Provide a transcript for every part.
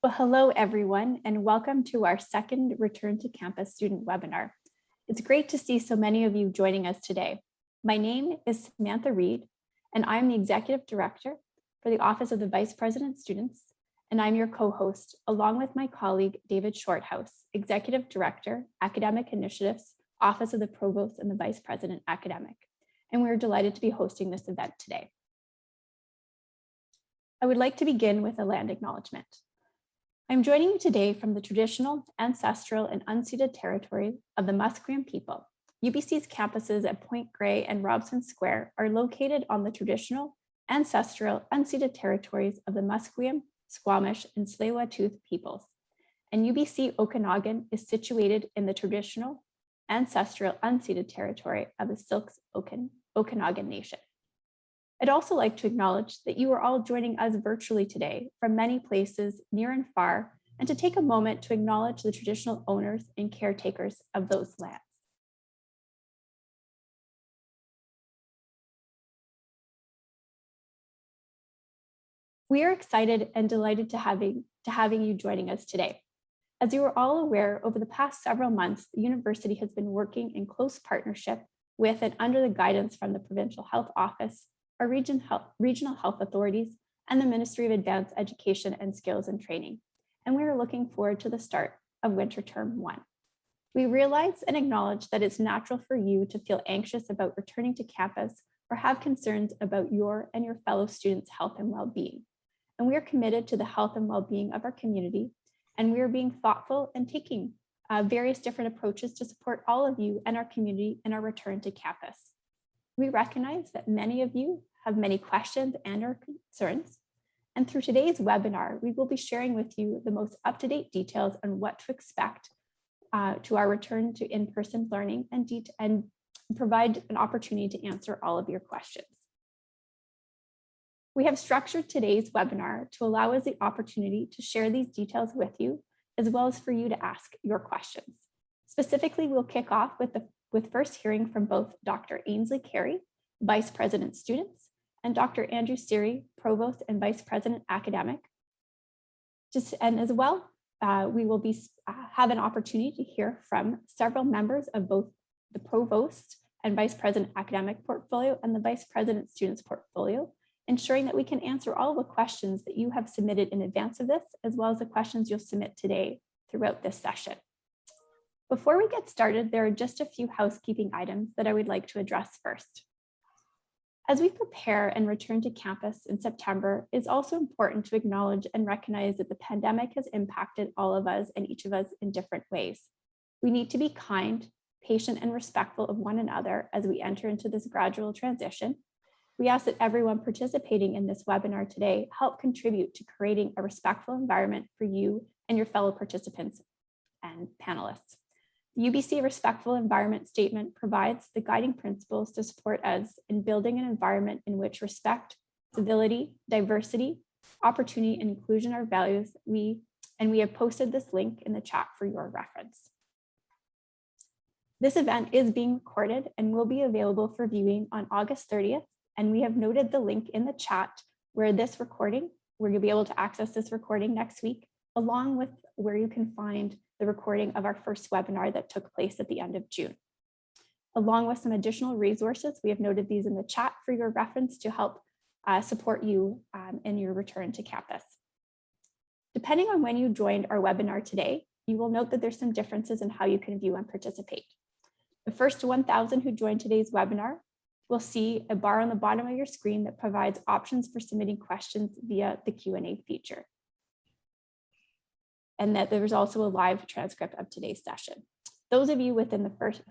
Well, hello everyone, and welcome to our second Return to Campus student webinar. It's great to see so many of you joining us today. My name is Samantha Reed, and I'm the Executive Director for the Office of the Vice President Students, and I'm your co-host, along with my colleague, David Shorthouse, Executive Director, Academic Initiatives, Office of the Provost and the Vice President Academic. And we're delighted to be hosting this event today. I would like to begin with a land acknowledgement. I'm joining you today from the traditional, ancestral, and unceded territory of the Musqueam people. UBC's campuses at Point Grey and Robson Square are located on the traditional, ancestral, unceded territories of the Musqueam, Squamish, and Tsleil-Waututh peoples. And UBC Okanagan is situated in the traditional, ancestral, unceded territory of the Syilx Okanagan Nation. I'd also like to acknowledge that you are all joining us virtually today from many places near and far, and to take a moment to acknowledge the traditional owners and caretakers of those lands. We are excited and delighted to having you joining us today. As you are all aware, over the past several months, the university has been working in close partnership with and under the guidance from the Provincial Health Office, our regional health authorities, and the Ministry of Advanced Education and Skills and Training. And we are looking forward to the start of winter term 1. We realize and acknowledge that it's natural for you to feel anxious about returning to campus or have concerns about your and your fellow students' health and well-being. And we are committed to the health and well-being of our community, and we are being thoughtful and taking various different approaches to support all of you and our community in our return to campus. We recognize that many of you have many questions and or concerns. And through today's webinar, we will be sharing with you the most up-to-date details on what to expect to our return to in-person learning and provide an opportunity to answer all of your questions. We have structured today's webinar to allow us the opportunity to share these details with you, as well as for you to ask your questions. Specifically, we'll kick off with first hearing from both Dr. Ainsley Carey, Vice President Students, and Dr. Andrew Seary, Provost and Vice President Academic. And as well, we will have an opportunity to hear from several members of both the Provost and Vice President Academic portfolio and the Vice President Students portfolio, ensuring that we can answer all the questions that you have submitted in advance of this, as well as the questions you'll submit today throughout this session. Before we get started, there are just a few housekeeping items that I would like to address first. As we prepare and return to campus in September, it's also important to acknowledge and recognize that the pandemic has impacted all of us and each of us in different ways. We need to be kind, patient, and respectful of one another as we enter into this gradual transition. We ask that everyone participating in this webinar today help contribute to creating a respectful environment for you and your fellow participants and panelists. The UBC Respectful Environment Statement provides the guiding principles to support us in building an environment in which respect, civility, diversity, opportunity, and inclusion are values. We have posted this link in the chat for your reference. This event is being recorded and will be available for viewing on August 30th, and we have noted the link in the chat where you'll be able to access this recording next week, along with where you can find the recording of our first webinar that took place at the end of June. Along with some additional resources, we have noted these in the chat for your reference to help support you in your return to campus. Depending on when you joined our webinar today, you will note that there's some differences in how you can view and participate. The first 1,000 who joined today's webinar will see a bar on the bottom of your screen that provides options for submitting questions via the Q&A feature. And that there's also a live transcript of today's session. Those of you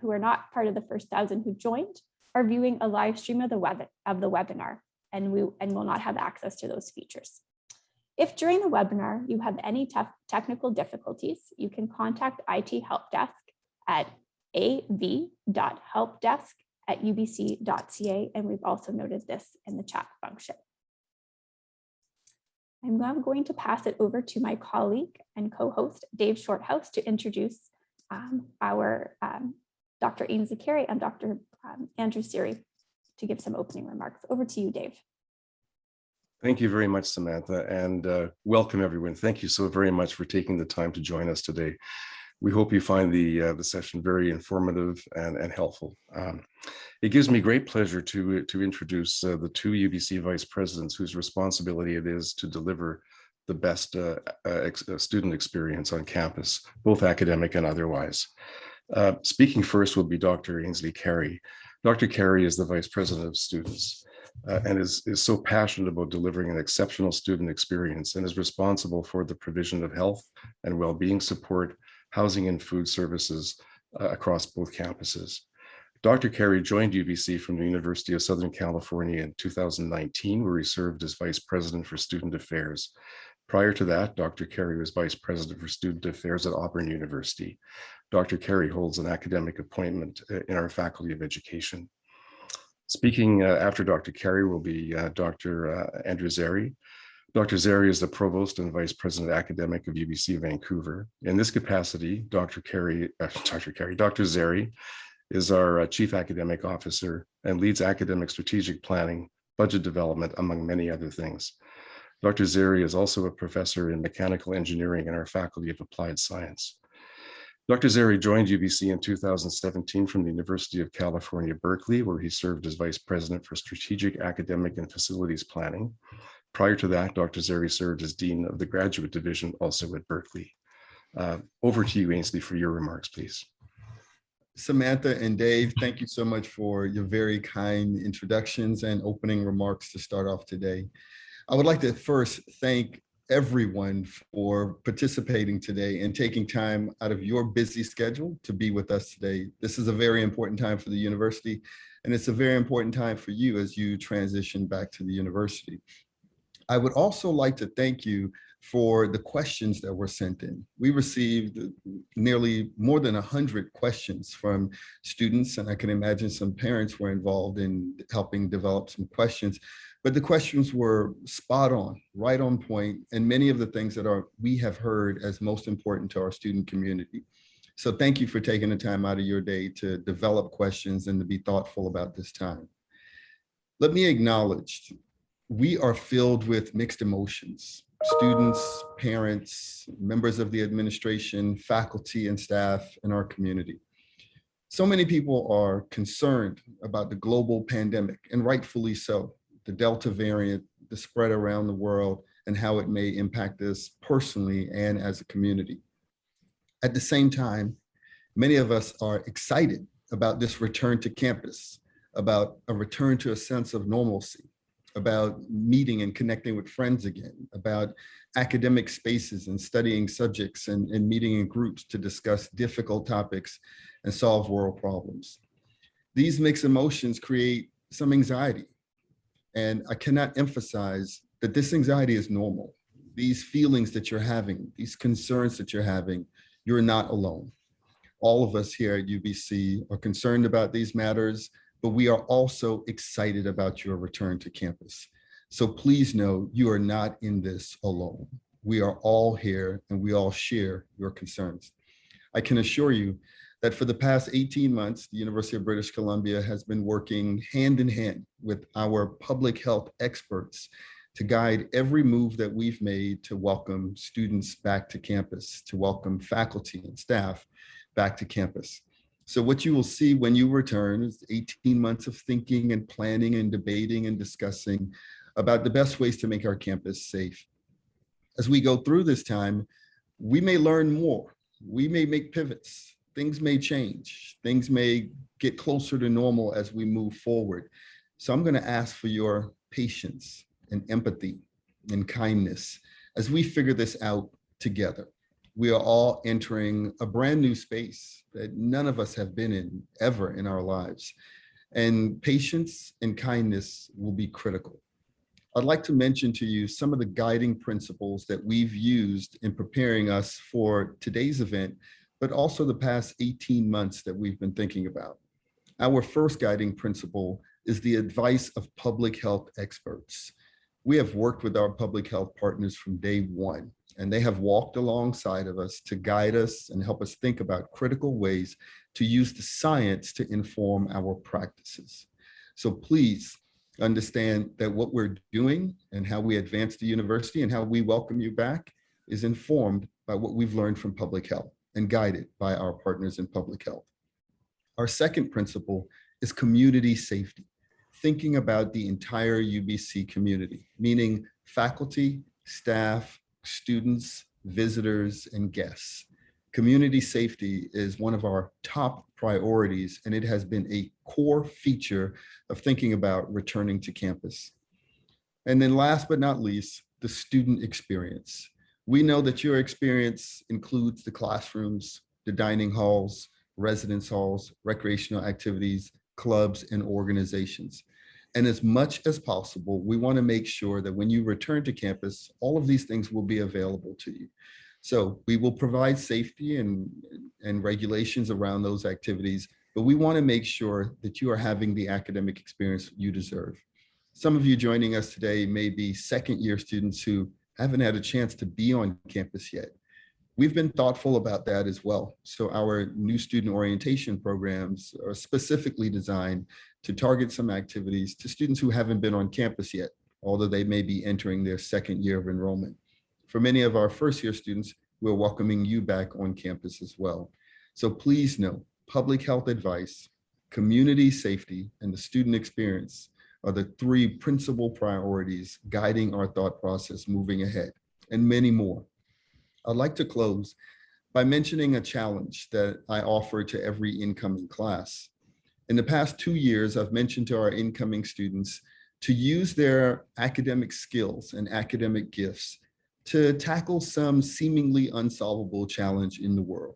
who are not part of the first 1,000 who joined are viewing a live stream of the webinar and will not have access to those features. If during the webinar you have any technical difficulties, you can contact IT Help Desk at av.helpdesk@ubc.ca, and we've also noted this in the chat function. I'm now going to pass it over to my colleague and co-host, Dave Shorthouse, to introduce our Dr. Ainsley Carey and Dr. Andrew Seary to give some opening remarks. Over to you, Dave. Thank you very much, Samantha, and welcome everyone. Thank you so very much for taking the time to join us today. We hope you find the session very informative and helpful. It gives me great pleasure to introduce the two UBC vice presidents whose responsibility it is to deliver the best student experience on campus, both academic and otherwise. Speaking first will be Dr. Ainsley Carey. Dr. Carey is the Vice President of Students and is so passionate about delivering an exceptional student experience and is responsible for the provision of health and well-being support, housing and food services across both campuses. Dr. Carey joined UBC from the University of Southern California in 2019, where he served as Vice President for Student Affairs. Prior to that, Dr. Carey was Vice President for Student Affairs at Auburn University. Dr. Carey holds an academic appointment in our Faculty of Education. Speaking after Dr. Carey will be Dr. Andrew Zeri. Dr. Zeri is the Provost and Vice President Academic of UBC Vancouver. In this capacity, Dr. Zeri is our Chief Academic Officer and leads academic strategic planning, budget development, among many other things. Dr. Zeri is also a professor in mechanical engineering in our Faculty of Applied Science. Dr. Zeri joined UBC in 2017 from the University of California, Berkeley, where he served as Vice President for Strategic Academic and Facilities Planning. Prior to that, Dr. Zeri served as Dean of the Graduate Division, also at Berkeley. Over to you, Ainsley, for your remarks, please. Samantha and Dave, thank you so much for your very kind introductions and opening remarks to start off today. I would like to first thank everyone for participating today and taking time out of your busy schedule to be with us today. This is a very important time for the university, and it's a very important time for you as you transition back to the university. I would also like to thank you for the questions that were sent in. We received nearly more than 100 questions from students, and I can imagine some parents were involved in helping develop some questions. But the questions were spot on, right on point, and many of the things that we have heard as most important to our student community. So thank you for taking the time out of your day to develop questions and to be thoughtful about this time. Let me acknowledge, we are filled with mixed emotions. Students, parents, members of the administration, faculty and staff in our community. So many people are concerned about the global pandemic, and rightfully so. The Delta variant, the spread around the world, and how it may impact us personally and as a community. At the same time, many of us are excited about this return to campus, about a return to a sense of normalcy, about meeting and connecting with friends again, about academic spaces and studying subjects and meeting in groups to discuss difficult topics and solve world problems. These mixed emotions create some anxiety. And I cannot emphasize that this anxiety is normal. These feelings that you're having, these concerns that you're having, you're not alone. All of us here at UBC are concerned about these matters, but we are also excited about your return to campus. So please know you are not in this alone. We are all here and we all share your concerns. I can assure you that for the past 18 months, the University of British Columbia has been working hand in hand with our public health experts to guide every move that we've made to welcome students back to campus, to welcome faculty and staff back to campus. So what you will see when you return is 18 months of thinking and planning and debating and discussing about the best ways to make our campus safe. As we go through this time, we may learn more. We may make pivots. Things may change. Things may get closer to normal as we move forward. So I'm going to ask for your patience and empathy and kindness as we figure this out together. We are all entering a brand new space that none of us have been in ever in our lives. And patience and kindness will be critical. I'd like to mention to you some of the guiding principles that we've used in preparing us for today's event, but also the past 18 months that we've been thinking about. Our first guiding principle is the advice of public health experts. We have worked with our public health partners from day one, and they have walked alongside of us to guide us and help us think about critical ways to use the science to inform our practices. So please Understand that what we're doing and how we advance the university and how we welcome you back is informed by what we've learned from public health and guided by our partners in public health. Our second principle is community safety, thinking about the entire UBC community, meaning faculty, staff, students, visitors, and guests. Community safety is one of our top priorities, and it has been a core feature of thinking about returning to campus. And then last but not least, the student experience. We know that your experience includes the classrooms, the dining halls, residence halls, recreational activities, clubs, and organizations. And as much as possible, we want to make sure that when you return to campus, all of these things will be available to you. So we will provide safety and regulations around those activities, but we want to make sure that you are having the academic experience you deserve. Some of you joining us today may be second-year students who haven't had a chance to be on campus yet. We've been thoughtful about that as well. So our new student orientation programs are specifically designed to target some activities to students who haven't been on campus yet, although they may be entering their second year of enrollment. For many of our first-year students, we're welcoming you back on campus as well. So please know, public health advice, community safety, and the student experience are the three principal priorities guiding our thought process moving ahead, and many more. I'd like to close by mentioning a challenge that I offer to every incoming class. In the past 2 years, I've mentioned to our incoming students to use their academic skills and academic gifts to tackle some seemingly unsolvable challenge in the world.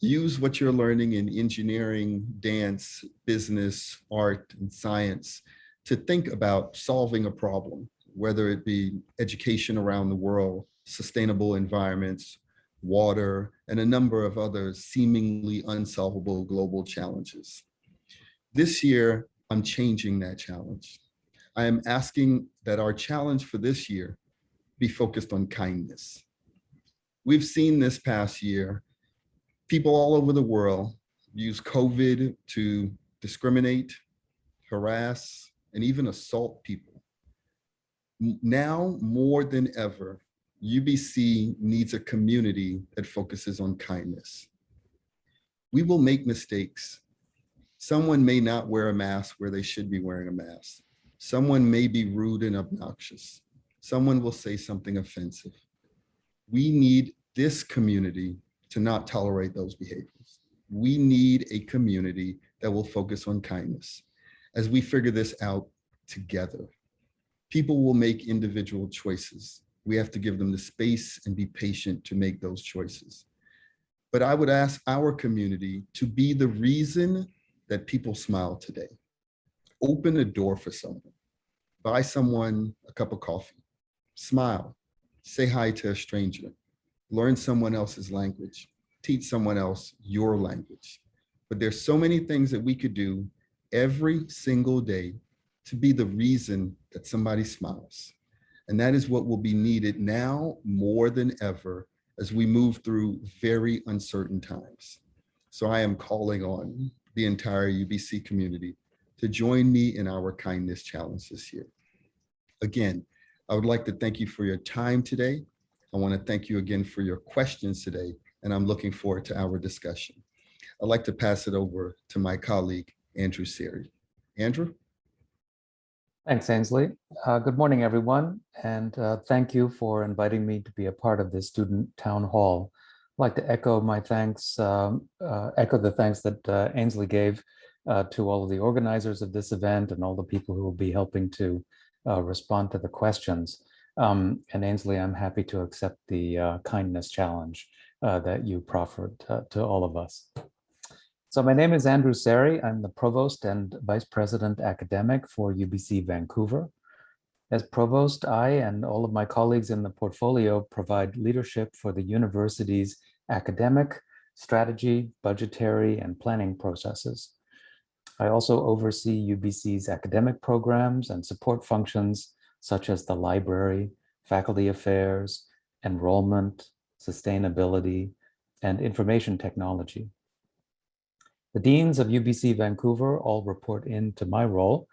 Use what you're learning in engineering, dance, business, art, and science to think about solving a problem, whether it be education around the world, sustainable environments, water, and a number of other seemingly unsolvable global challenges. This year, I'm changing that challenge. I am asking that our challenge for this year be focused on kindness. We've seen this past year, people all over the world use COVID to discriminate, harass, and even assault people. Now more than ever, UBC needs a community that focuses on kindness. We will make mistakes. Someone may not wear a mask where they should be wearing a mask. Someone may be rude and obnoxious. Someone will say something offensive. We need this community to not tolerate those behaviors. We need a community that will focus on kindness. As we figure this out together, people will make individual choices. We have to give them the space and be patient to make those choices. But I would ask our community to be the reason that people smile today. Open a door for someone. Buy someone a cup of coffee. Smile. Say hi to a stranger. Learn someone else's language. Teach someone else your language. But there's so many things that we could do every single day to be the reason that somebody smiles. And that is what will be needed now more than ever as we move through very uncertain times. So I am calling on the entire UBC community to join me in our kindness challenge this year. Again, I would like to thank you for your time today. I want to thank you again for your questions today, and I'm looking forward to our discussion. I'd like to pass it over to my colleague, Andrew Seri. Andrew? Thanks, Ainsley. Good morning, everyone, and thank you for inviting me to be a part of this student town hall. I'd like to echo my thanks, echo the thanks that Ainsley gave to all of the organizers of this event and all the people who will be helping to respond to the questions. And Ainsley, I'm happy to accept the kindness challenge that you proffered to all of us. So my name is Andrew Seri. I'm the Provost and Vice President Academic for UBC Vancouver. As Provost, I and all of my colleagues in the portfolio provide leadership for the university's academic, strategy, budgetary, and planning processes. I also oversee UBC's academic programs and support functions such as the library, faculty affairs, enrollment, sustainability, and information technology. The deans of UBC Vancouver all report into my role,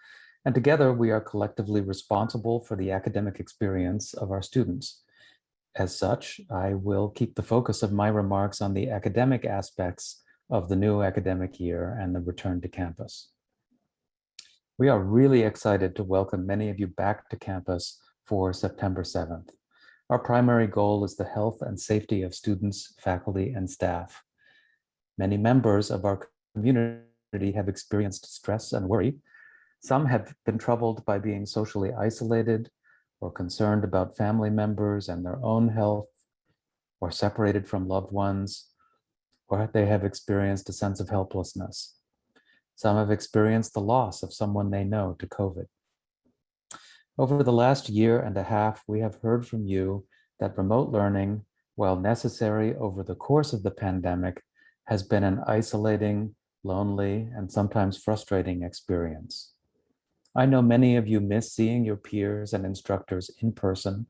And together we are collectively responsible for the academic experience of our students. As such, I will keep the focus of my remarks on the academic aspects of the new academic year and the return to campus. We are really excited to welcome many of you back to campus for September 7th. Our primary goal is the health and safety of students, faculty, and staff. Many members of our community have experienced stress and worry. Some have been troubled by being socially isolated or concerned about family members and their own health, or separated from loved ones, or they have experienced a sense of helplessness. Some have experienced the loss of someone they know to COVID. Over the last year and a half, we have heard from you that remote learning, while necessary over the course of the pandemic, has been an isolating, lonely, and sometimes frustrating experience. I know many of you miss seeing your peers and instructors in person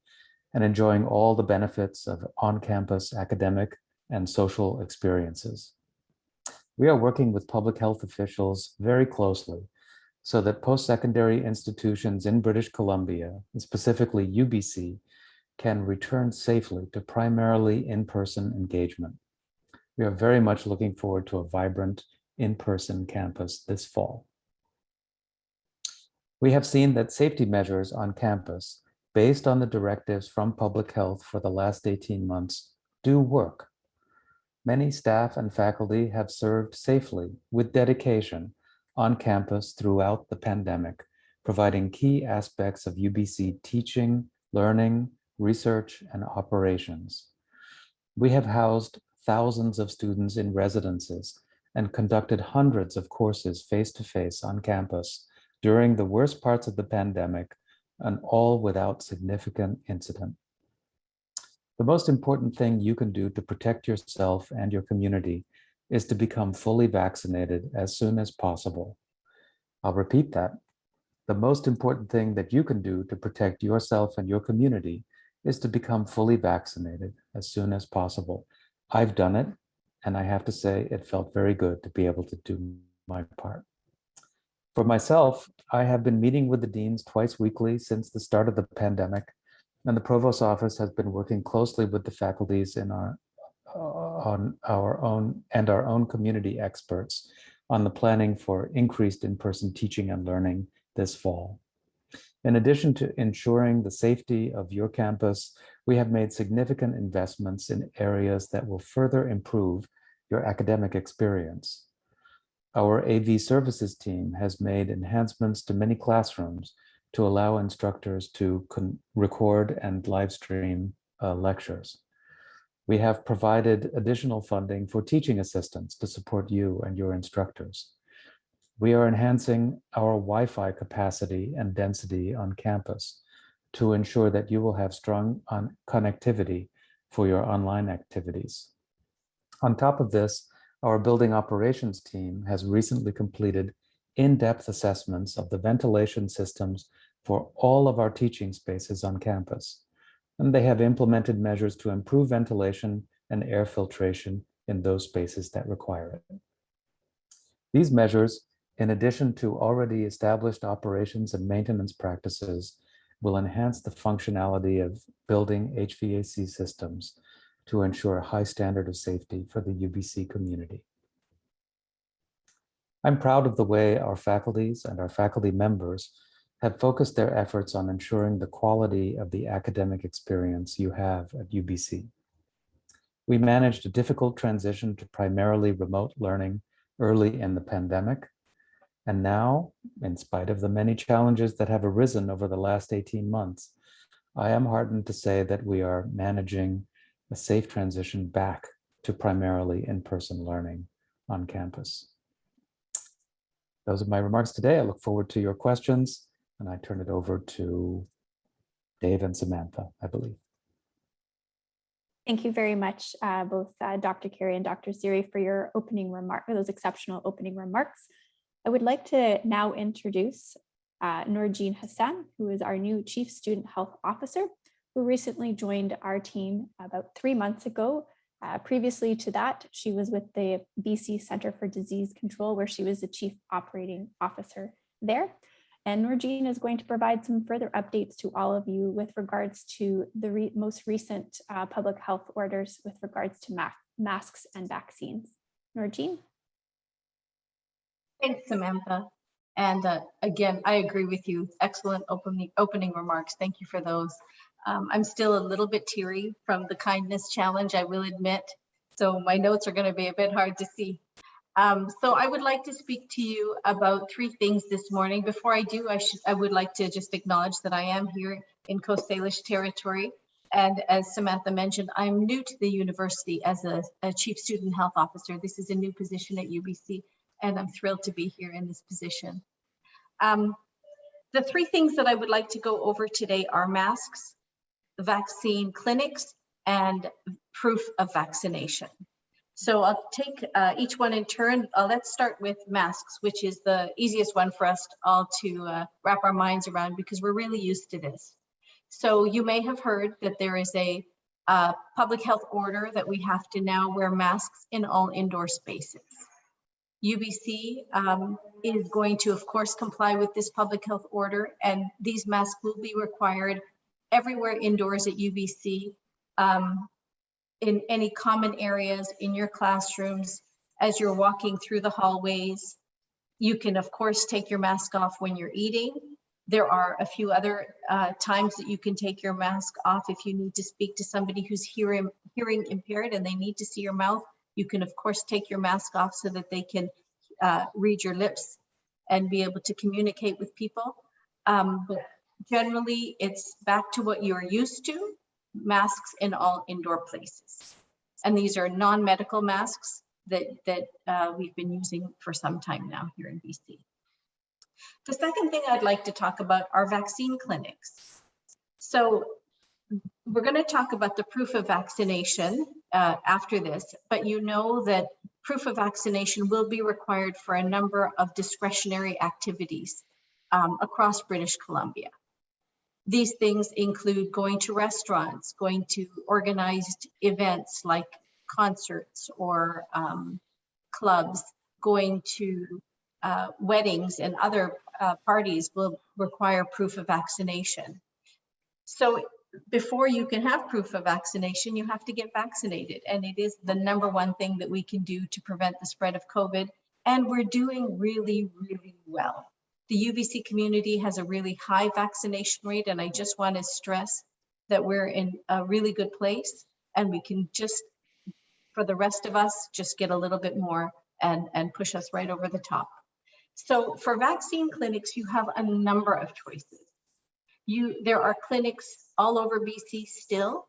and enjoying all the benefits of on-campus academic and social experiences. We are working with public health officials very closely so that post-secondary institutions in British Columbia, and specifically UBC, can return safely to primarily in-person engagement. We are very much looking forward to a vibrant in-person campus this fall. We have seen that safety measures on campus, based on the directives from public health for the last 18 months, do work. Many staff and faculty have served safely with dedication on campus throughout the pandemic, providing key aspects of UBC teaching, learning, research, and operations. We have housed thousands of students in residences and conducted hundreds of courses face-to-face on campus during the worst parts of the pandemic, and all without significant incident. The most important thing you can do to protect yourself and your community is to become fully vaccinated as soon as possible. I'll repeat that. The most important thing that you can do to protect yourself and your community is to become fully vaccinated as soon as possible. I've done it, and I have to say it felt very good to be able to do my part. For myself, I have been meeting with the deans twice weekly since the start of the pandemic, and the Provost's office has been working closely with the faculties in our own community experts on the planning for increased in-person teaching and learning this fall. In addition to ensuring the safety of your campus, we have made significant investments in areas that will further improve your academic experience. Our AV services team has made enhancements to many classrooms to allow instructors to record and live stream lectures. We have provided additional funding for teaching assistants to support you and your instructors. We are enhancing our Wi-Fi capacity and density on campus to ensure that you will have strong connectivity for your online activities. On top of this, our building operations team has recently completed in-depth assessments of the ventilation systems for all of our teaching spaces on campus, and they have implemented measures to improve ventilation and air filtration in those spaces that require it. These measures, in addition to already established operations and maintenance practices, will enhance the functionality of building HVAC systems to ensure a high standard of safety for the UBC community. I'm proud of the way our faculties and our faculty members have focused their efforts on ensuring the quality of the academic experience you have at UBC. We managed a difficult transition to primarily remote learning early in the pandemic. And now, in spite of the many challenges that have arisen over the last 18 months, I am heartened to say that we are managing a safe transition back to primarily in-person learning on campus. Those are my remarks today. I look forward to your questions, and I turn it over to Dave and Samantha, I believe. Thank you very much, both Dr. Carey and Dr. Ziri, for your opening remark, for those exceptional opening remarks. I would like to now introduce Noorjeen Hassan, who is our new Chief Student Health Officer, who recently joined our team about 3 months ago. Previously to that, she was with the BC Centre for Disease Control, where she was the Chief Operating Officer there. And Norjean is going to provide some further updates to all of you with regards to the most recent public health orders with regards to masks and vaccines. Norjean? Thanks, Samantha. And again, I agree with you. Excellent opening remarks. Thank you for those. I'm still a little bit teary from the kindness challenge, I will admit. So my notes are going to be a bit hard to see. So I would like to speak to you about 3 things this morning. Before I do, I would like to just acknowledge that I am here in Coast Salish territory. And as Samantha mentioned, I'm new to the university as a Chief Student Health Officer. This is a new position at UBC, and I'm thrilled to be here in this position. The 3 things that I would like to go over today are masks, vaccine clinics, and proof of vaccination. So I'll take each one in turn. Let's start with masks, which is the easiest one for us all to wrap our minds around because we're really used to this. So you may have heard that there is a public health order that we have to now wear masks in all indoor spaces. UBC is going to, of course, comply with this public health order, and these masks will be required everywhere indoors at UBC, in any common areas, in your classrooms, as you're walking through the hallways. You can, of course, take your mask off when you're eating. There are a few other times that you can take your mask off if you need to speak to somebody who's hearing impaired and they need to see your mouth. You can, of course, take your mask off so that they can read your lips and be able to communicate with people. But generally, it's back to what you're used to, masks in all indoor places. And these are non-medical masks that we've been using for some time now here in BC. The second thing I'd like to talk about are vaccine clinics. So we're going to talk about the proof of vaccination after this, but you know that proof of vaccination will be required for a number of discretionary activities across British Columbia. These things include going to restaurants, going to organized events like concerts or clubs, going to weddings and other parties will require proof of vaccination. So before you can have proof of vaccination, you have to get vaccinated. And it is the #1 thing that we can do to prevent the spread of COVID. And we're doing really, really well. The UBC community has a really high vaccination rate. And I just want to stress that we're in a really good place. And we can just, for the rest of us, just get a little bit more and push us right over the top. So for vaccine clinics, you have a number of choices. There are clinics all over BC still.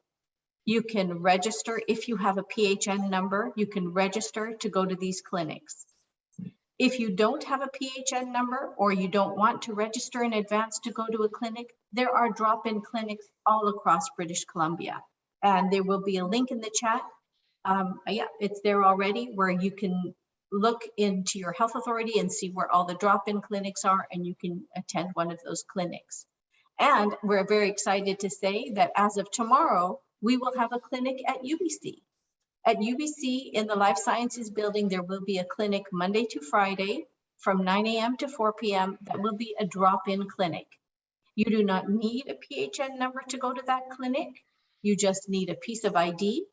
You can register if you have a PHN number, you can register to go to these clinics. If you don't have a PHN number or you don't want to register in advance to go to a clinic, there are drop-in clinics all across British Columbia. And there will be a link in the chat. Yeah, it's there already where you can look into your health authority and see where all the drop-in clinics are, and you can attend one of those clinics. And we're very excited to say that as of tomorrow, we will have a clinic at UBC. At UBC in the Life Sciences building, there will be a clinic Monday to Friday from 9 a.m. to 4 p.m. That will be a drop-in clinic. You do not need a PHN number to go to that clinic. You just need a piece of ID.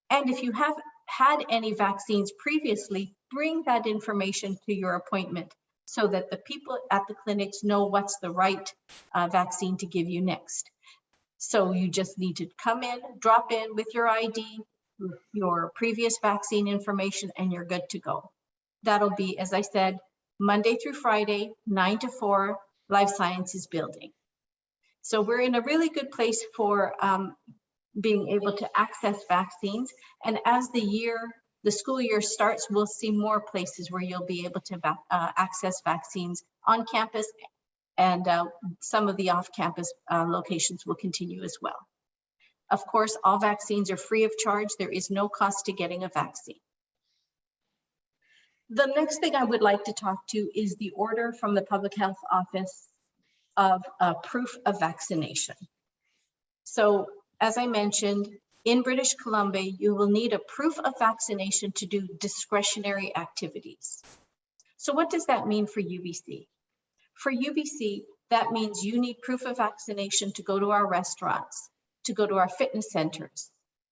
And if you have had any vaccines previously, bring that information to your appointment so that the people at the clinics know what's the right vaccine to give you next. So you just need to come in, drop in with your ID, your previous vaccine information, and you're good to go. That'll be, as I said, Monday through Friday, 9 to 4, Life Sciences building. So we're in a really good place for being able to access vaccines. And as the school year starts, we'll see more places where you'll be able to access vaccines on campus, and some of the off-campus locations will continue as well. Of course, all vaccines are free of charge. There is no cost to getting a vaccine. The next thing I would like to talk to is the order from the Public Health Office of proof of vaccination. So as I mentioned, in British Columbia, you will need a proof of vaccination to do discretionary activities. So what does that mean for UBC? For UBC, that means you need proof of vaccination to go to our restaurants, to go to our fitness centers,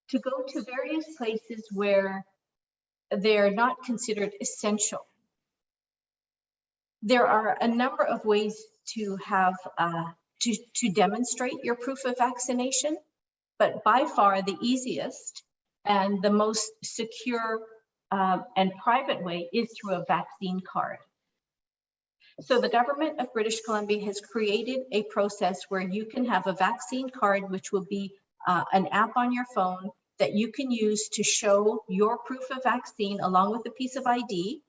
to go to various places where they're not considered essential. There are a number of ways to have to demonstrate your proof of vaccination, but by far the easiest and the most secure and private way is through a vaccine card. So the government of British Columbia has created a process where you can have a vaccine card, which will be an app on your phone that you can use to show your proof of vaccine along with a piece of ID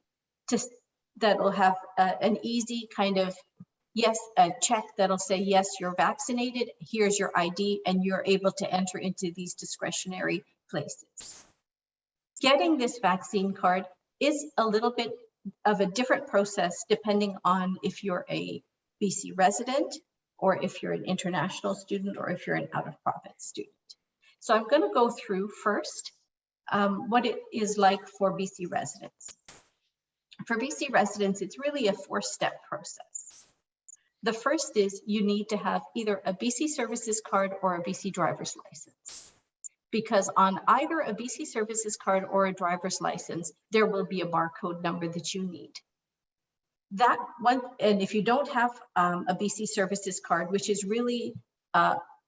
that will have an easy kind of a check that'll say, yes, you're vaccinated, here's your ID, and you're able to enter into these discretionary places. Getting this vaccine card is a little bit of a different process depending on if you're a BC resident or if you're an international student or if you're an out-of-province student. So I'm going to go through first what it is like for BC residents. For BC residents, it's really a 4-step process. The first is you need to have either a BC Services card or a BC driver's license, because on either a BC Services card or a driver's license, there will be a barcode number that you need. That one, and if you don't have a BC Services card, which is really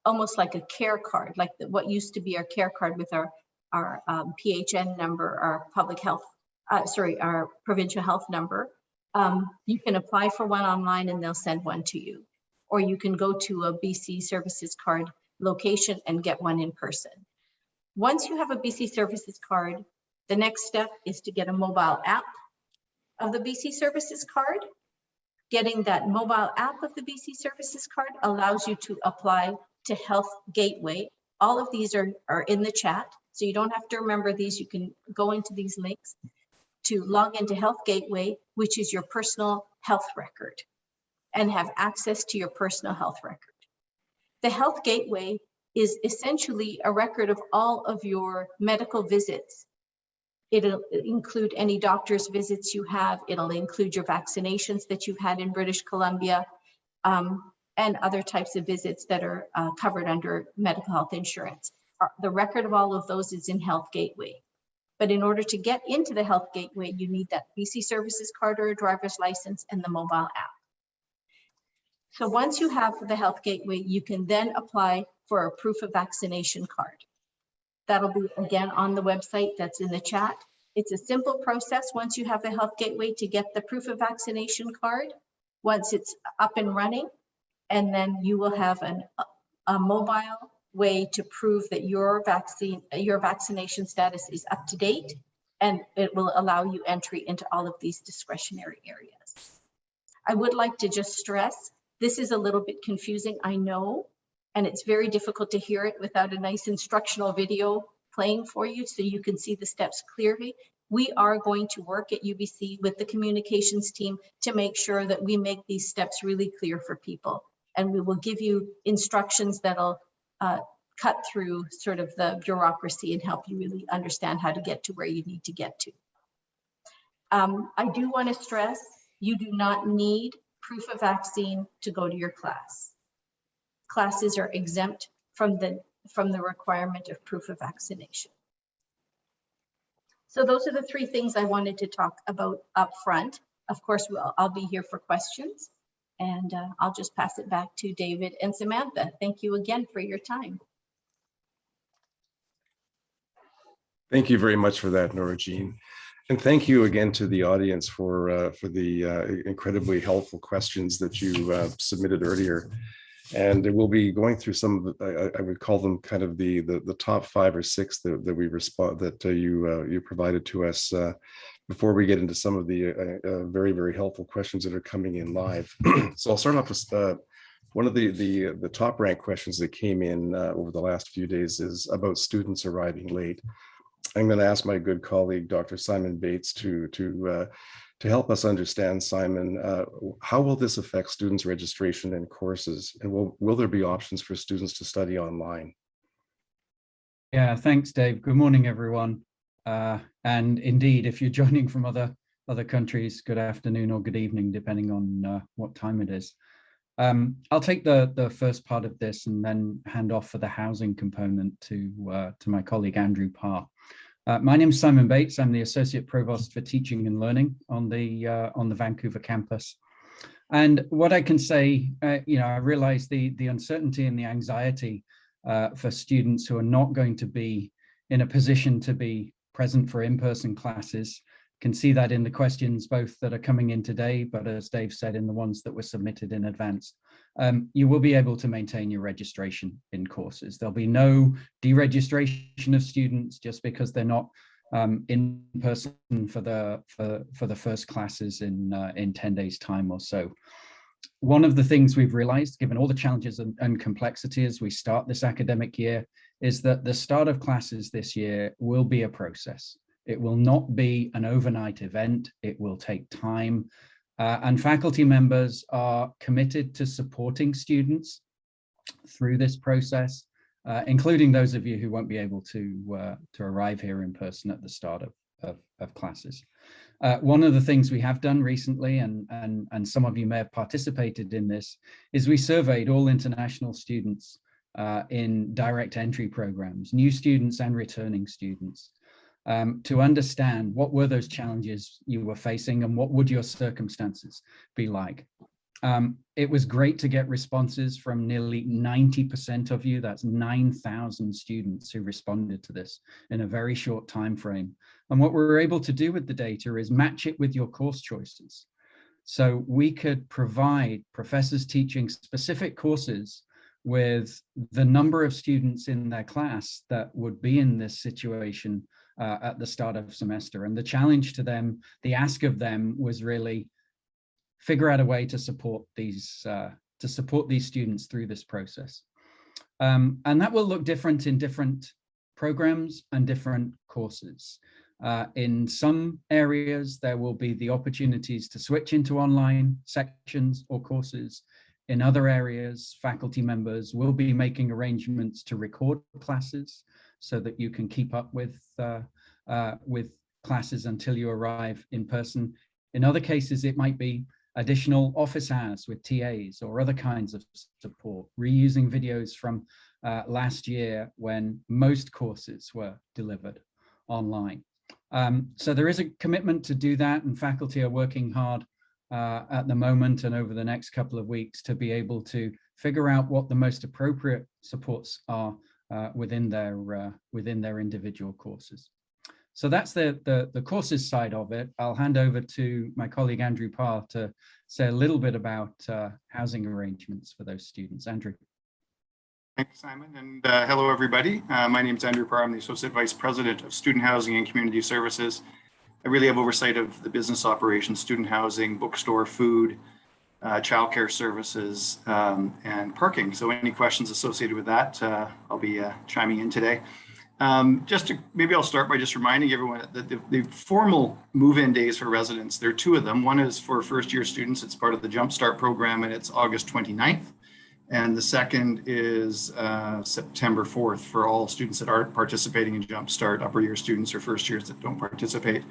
almost like a care card, like what used to be our care card with our PHN number, our public health, our provincial health number, you can apply for one online and they'll send one to you. Or you can go to a BC Services card location and get one in person. Once you have a BC Services card, the next step is to get a mobile app of the BC Services card. Getting that mobile app of the BC Services card allows you to apply to Health Gateway. All of these are in the chat, so you don't have to remember these. You can go into these links to log into Health Gateway, which is your personal health record, and have access to your personal health record. The Health Gateway is essentially a record of all of your medical visits. It'll include any doctor's visits you have. It'll include your vaccinations that you've had in British Columbia, and other types of visits that are covered under medical health insurance. The record of all of those is in Health Gateway. But in order to get into the Health Gateway, you need that BC Services card or a driver's license and the mobile app. So once you have the Health Gateway, you can then apply for a proof of vaccination card. That'll be again on the website that's in the chat. It's a simple process once you have the Health Gateway to get the proof of vaccination card. Once it's up and running, and then you will have a mobile way to prove that your vaccination status is up to date, and it will allow you entry into all of these discretionary areas. I would like to just stress, this is a little bit confusing, I know, and it's very difficult to hear it without a nice instructional video playing for you so you can see the steps clearly. We are going to work at UBC with the communications team to make sure that we make these steps really clear for people. And we will give you instructions that'll cut through sort of the bureaucracy and help you really understand how to get to where you need to get to. I do want to stress, you do not need proof of vaccine to go to your class. Classes are exempt from the requirement of proof of vaccination. So those are the 3 things I wanted to talk about up front. Of course, I'll be here for questions, and I'll just pass it back to David and Samantha. Thank you again for your time. Thank you very much for that, Nora Jean. And thank you again to the audience for the incredibly helpful questions that you submitted earlier. And we'll be going through some of the, I would call them kind of the top 5 or 6 that we you provided to us before we get into some of the very, very helpful questions that are coming in live. So I'll start off with one of the top ranked questions that came in over the last few days is about students arriving late. I'm going to ask my good colleague, Dr. Simon Bates, to help us understand, Simon, how will this affect students' registration and courses? And will there be options for students to study online? Yeah, thanks, Dave. Good morning, everyone. And indeed, if you're joining from other other countries, good afternoon or good evening, depending on what time it is. I'll take the first part of this and then hand off for the housing component to my colleague, Andrew Parr. My name is Simon Bates. I'm the Associate Provost for Teaching and Learning on the Vancouver campus. And what I can say, I realize the uncertainty and the anxiety for students who are not going to be in a position to be present for in-person classes. Can see that in the questions both that are coming in today, but as Dave said, in the ones that were submitted in advance. You will be able to maintain your registration in courses. There'll be no deregistration of students just because they're not in person for the first classes in 10 days time or so. One of the things we've realized, given all the challenges and complexity as we start this academic year, is that the start of classes this year will be a process. It will not be an overnight event. It will take time. And faculty members are committed to supporting students through this process, including those of you who won't be able to arrive here in person at the start of classes. One of the things we have done recently, and some of you may have participated in this, is we surveyed all international students in direct entry programs, new students and returning students, to understand what were those challenges you were facing and what would your circumstances be like. It was great to get responses from nearly 90% of you. That's 9,000 students who responded to this in a very short time frame. And what we were able to do with the data is match it with your course choices. So we could provide professors teaching specific courses with the number of students in their class that would be in this situation at the start of semester. And the challenge to them, the ask of them, was really figure out a way to support these students through this process. And that will look different in different programs and different courses. In some areas, there will be the opportunities to switch into online sections or courses. In other areas, faculty members will be making arrangements to record classes so that you can keep up with classes until you arrive in person. In other cases, it might be additional office hours with TAs or other kinds of support, reusing videos from last year when most courses were delivered online. So there is a commitment to do that, and faculty are working hard at the moment and over the next couple of weeks to be able to figure out what the most appropriate supports are within their individual courses. So that's the courses side of it. I'll hand over to my colleague Andrew Parr to say a little bit about housing arrangements for those students. Andrew. Thanks, Simon, and hello, everybody. My name is Andrew Parr. I'm the Associate Vice President of Student Housing and Community Services. I really have oversight of the business operations, student housing, bookstore, food, childcare services, and parking. So any questions associated with that, I'll be chiming in today. Maybe I'll start by just reminding everyone that the formal move-in days for residents, there are two of them. One is for first-year students. It's part of the Jumpstart program, and it's August 29th. And the second is September 4th for all students that aren't participating in Jumpstart, upper year students or first years that don't participate.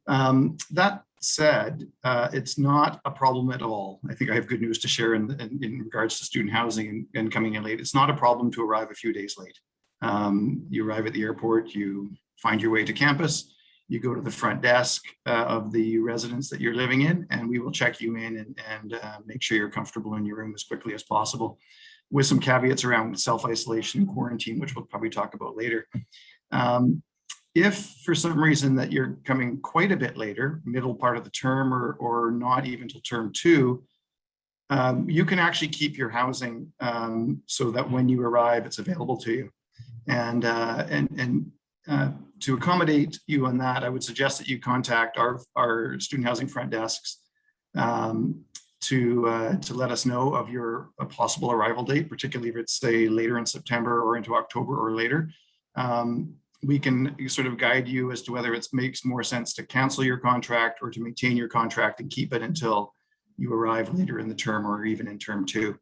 That said, it's not a problem at all. I think I have good news to share in regards to student housing and coming in late. It's not a problem to arrive a few days late. You arrive at the airport, you find your way to campus, you go to the front desk of the residence that you're living in, and we will check you in and make sure you're comfortable in your room as quickly as possible, with some caveats around self-isolation and quarantine, which we'll probably talk about later. If for some reason that you're coming quite a bit later, middle part of the term or not even till term 2, you can actually keep your housing so that when you arrive, it's available to you. And to accommodate you on that, I would suggest that you contact our student housing front desks to let us know of your possible arrival date, particularly if it's, say, later in September or into October or later. We can sort of guide you as to whether it makes more sense to cancel your contract or to maintain your contract and keep it until you arrive later in the term or even in term 2.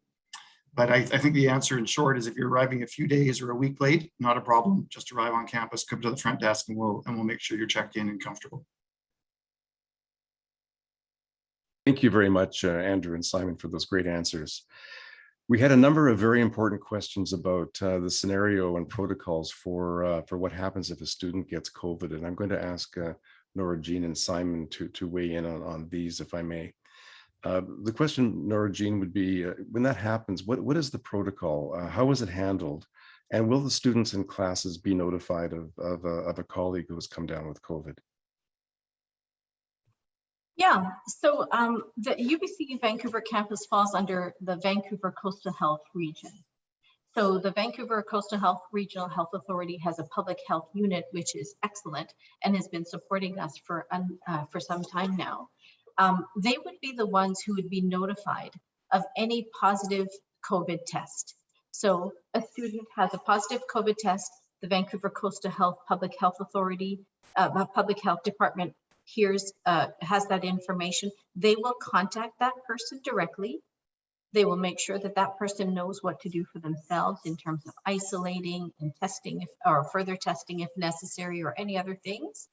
But I think the answer in short is if you're arriving a few days or a week late, not a problem. Just arrive on campus, come to the front desk, and we'll make sure you're checked in and comfortable. Thank you very much, Andrew and Simon, for those great answers. We had a number of very important questions about the scenario and protocols for what happens if a student gets COVID. And I'm going to ask Nora Jean and Simon to weigh in on these, if I may. The question, Nora Jean, would be, when that happens, what is the protocol? How is it handled? And will the students in classes be notified of a colleague who has come down with COVID? Yeah, so the UBC Vancouver campus falls under the Vancouver Coastal Health Region. So the Vancouver Coastal Health Regional Health Authority has a public health unit, which is excellent and has been supporting us for some time now. They would be the ones who would be notified of any positive COVID test. So a student has a positive COVID test, the Vancouver Coastal Health Public Health Authority, Public Health Department has that information. They will contact that person directly. They will make sure that that person knows what to do for themselves in terms of isolating and testing, or further testing if necessary, or any other things.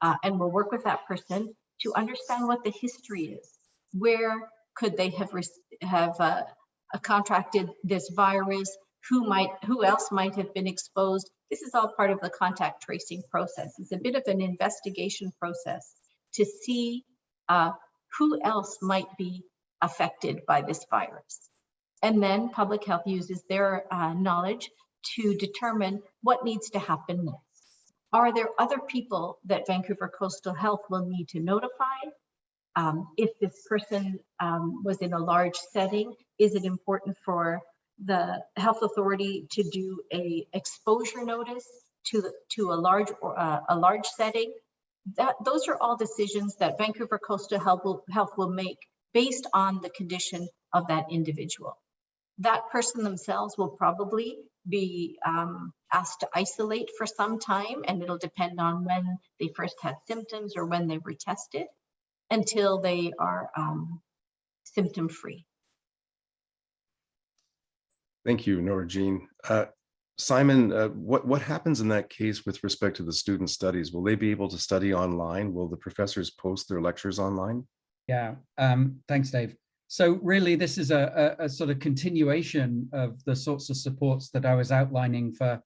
And we'll work with that person to understand what the history is. Where could they have contracted this virus? Who else might have been exposed? This is all part of the contact tracing process. It's a bit of an investigation process to see who else might be affected by this virus. And then public health uses their knowledge to determine what needs to happen next. Are there other people that Vancouver Coastal Health will need to notify? If this person was in a large setting, is it important for the health authority to do a exposure notice to a large setting? Those are all decisions that Vancouver Coastal Health will make based on the condition of that individual. That person themselves will probably be asked to isolate for some time, and it'll depend on when they first had symptoms or when they were tested, until they are symptom-free. Thank you, Nora Jean. Simon, what happens in that case with respect to the student studies? Will they be able to study online? Will the professors post their lectures online? Yeah, thanks, Dave. So really, this is a sort of continuation of the sorts of supports that I was outlining for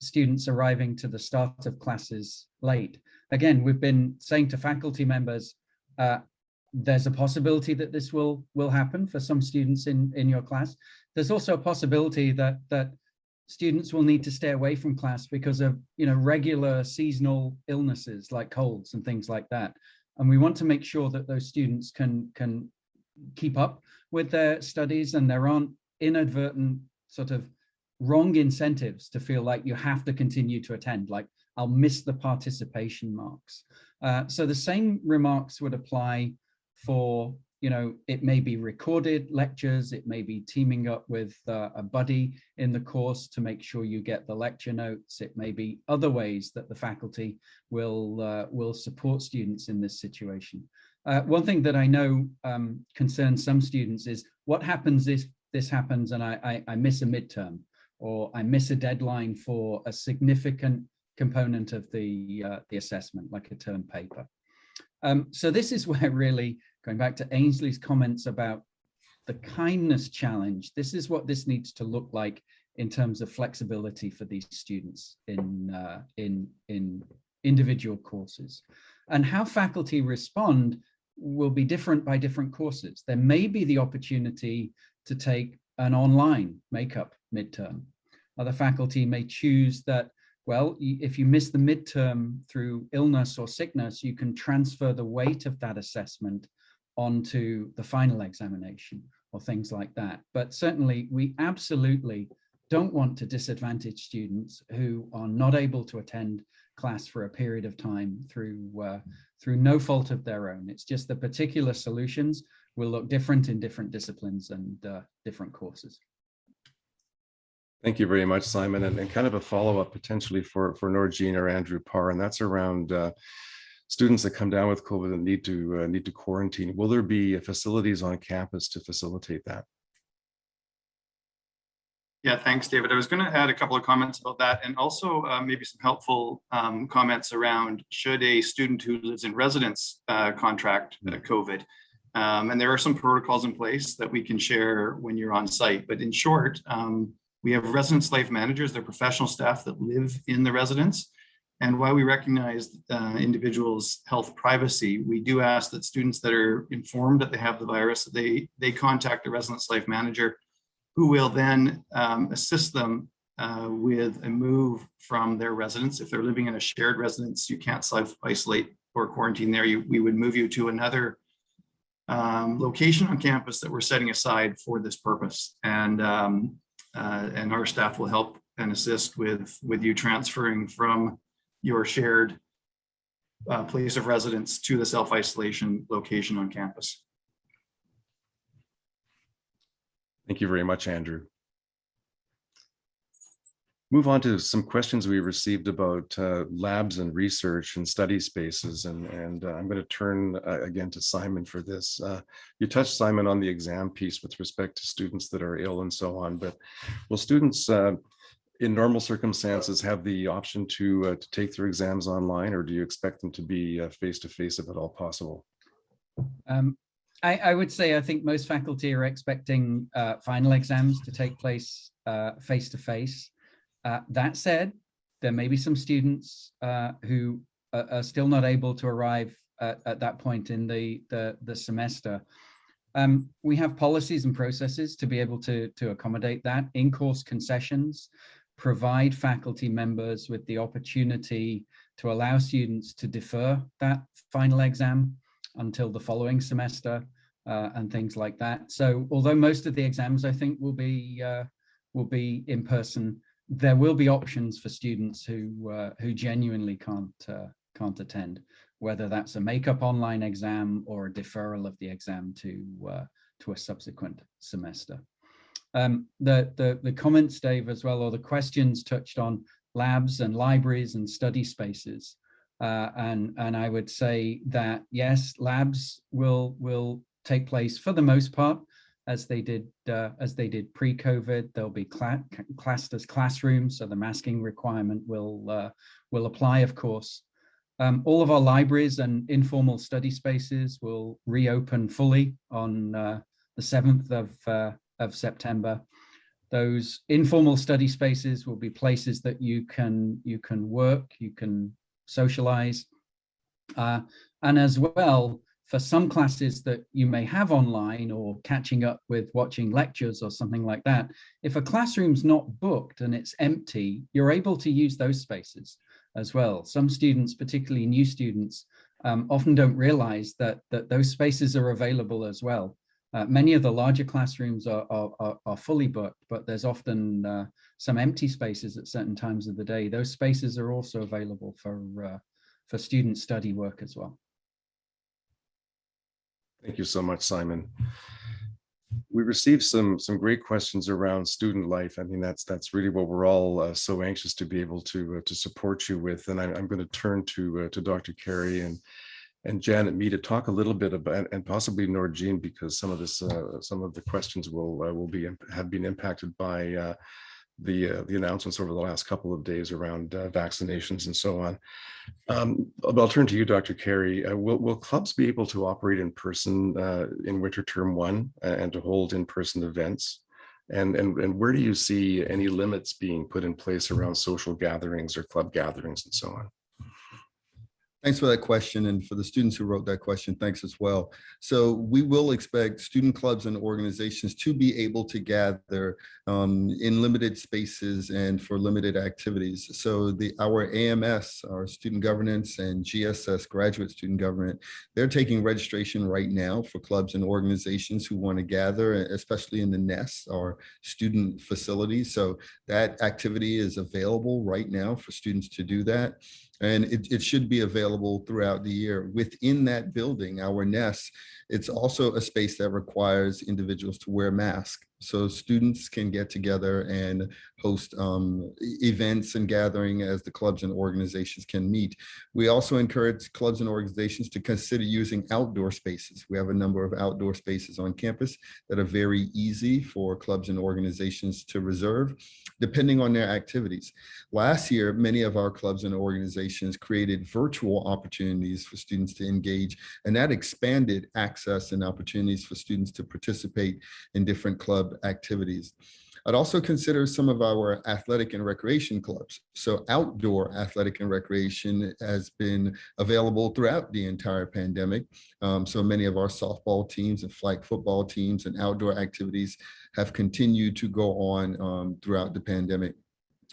students arriving to the start of classes late. Again, we've been saying to faculty members, there's a possibility that this will happen for some students in your class. There's also a possibility that students will need to stay away from class because of regular seasonal illnesses like colds and things like that. And we want to make sure that those students can keep up with their studies, and there aren't inadvertent sort of wrong incentives to feel like you have to continue to attend, like I'll miss the participation marks. So the same remarks would apply for, it may be recorded lectures, it may be teaming up with a buddy in the course to make sure you get the lecture notes. It may be other ways that the faculty will support students in this situation. One thing that I know concerns some students is what happens if this happens and I miss a midterm, or I miss a deadline for a significant component of the assessment, like a term paper. So this is where, really going back to Ainsley's comments about the kindness challenge, this is what this needs to look like in terms of flexibility for these students in individual courses. And how faculty respond will be different by different courses. There may be the opportunity to take an online makeup midterm. Other faculty may choose that, well, if you miss the midterm through illness or sickness, you can transfer the weight of that assessment onto the final examination or things like that. But certainly, we absolutely don't want to disadvantage students who are not able to attend class for a period of time through no fault of their own. It's just the particular solutions will look different in different disciplines and different courses. Thank you very much, Simon. And kind of a follow-up potentially for Nora Jean or Andrew Parr, and that's around students that come down with COVID and need to quarantine. Will there be facilities on campus to facilitate that? Yeah, thanks, David. I was going to add a couple of comments about that, and also maybe some helpful comments around should a student who lives in residence contract COVID. And there are some protocols in place that we can share when you're on site. But in short, we have residence life managers, they're professional staff that live in the residence. And while we recognize individuals' health privacy, we do ask that students that are informed that they have the virus, that they contact the residence life manager, who will then assist them with a move from their residence. If they're living in a shared residence, you can't self-isolate or quarantine there. We would move you to another location on campus that we're setting aside for this purpose. And our staff will help and assist with you transferring from your shared place of residence to the self-isolation location on campus. Thank you very much, Andrew. Move on to some questions we received about labs and research and study spaces. And I'm going to turn again to Simon for this. You touched, Simon, on the exam piece with respect to students that are ill and so on, but will students in normal circumstances have the option to take their exams online, or do you expect them to be face-to-face if at all possible? I would say I think most faculty are expecting final exams to take place face-to-face. That said, there may be some students who are still not able to arrive at that point in the semester. We have policies and processes to be able to accommodate that. In-course concessions provide faculty members with the opportunity to allow students to defer that final exam until the following semester and things like that. So although most of the exams I think will be in person, there will be options for students who genuinely can't attend, whether that's a make-up online exam or a deferral of the exam to a subsequent semester. The comments, Dave, as well, or the questions touched on labs and libraries and study spaces, and I would say that yes, labs will take place for the most part as they did pre-COVID. They'll be classed as classrooms, so the masking requirement will apply, of course. All of our libraries and informal study spaces will reopen fully on the 7th of September. Those informal study spaces will be places that you can work, you can socialize, and as well, for some classes that you may have online or catching up with watching lectures or something like that, if a classroom's not booked and it's empty, you're able to use those spaces as well. Some students, particularly new students, often don't realize that those spaces are available as well. Many of the larger classrooms are fully booked, but there's often some empty spaces at certain times of the day. Those spaces are also available for student study work as well. Thank you so much, Simon. We received some great questions around student life. I mean, that's really what we're all so anxious to be able to support you with. And I'm going to turn to Dr. Carey and Janet Mee to talk a little bit about, and possibly Noor-Jean, because some of the questions have been impacted by the announcements over the last couple of days around vaccinations and so on. But I'll turn to you, Dr. Carey. Will clubs be able to operate in person in winter term 1 and to hold in-person events? And where do you see any limits being put in place around social gatherings or club gatherings and so on? Thanks for that question. And for the students who wrote that question, thanks as well. So we will expect student clubs and organizations to be able to gather in limited spaces and for limited activities. So our AMS, our student governance, and GSS, graduate student government, they're taking registration right now for clubs and organizations who want to gather, especially in the nests, our student facilities. So that activity is available right now for students to do that. And it should be available throughout the year. Within that building, our nest, it's also a space that requires individuals to wear masks so students can get together and host events and gathering as the clubs and organizations can meet. We also encourage clubs and organizations to consider using outdoor spaces. We have a number of outdoor spaces on campus that are very easy for clubs and organizations to reserve, depending on their activities. Last year, many of our clubs and organizations created virtual opportunities for students to engage, and that expanded access and opportunities for students to participate in different club activities. I'd also consider some of our athletic and recreation clubs. So outdoor athletic and recreation has been available throughout the entire pandemic. So many of our softball teams and flag football teams and outdoor activities have continued to go on throughout the pandemic.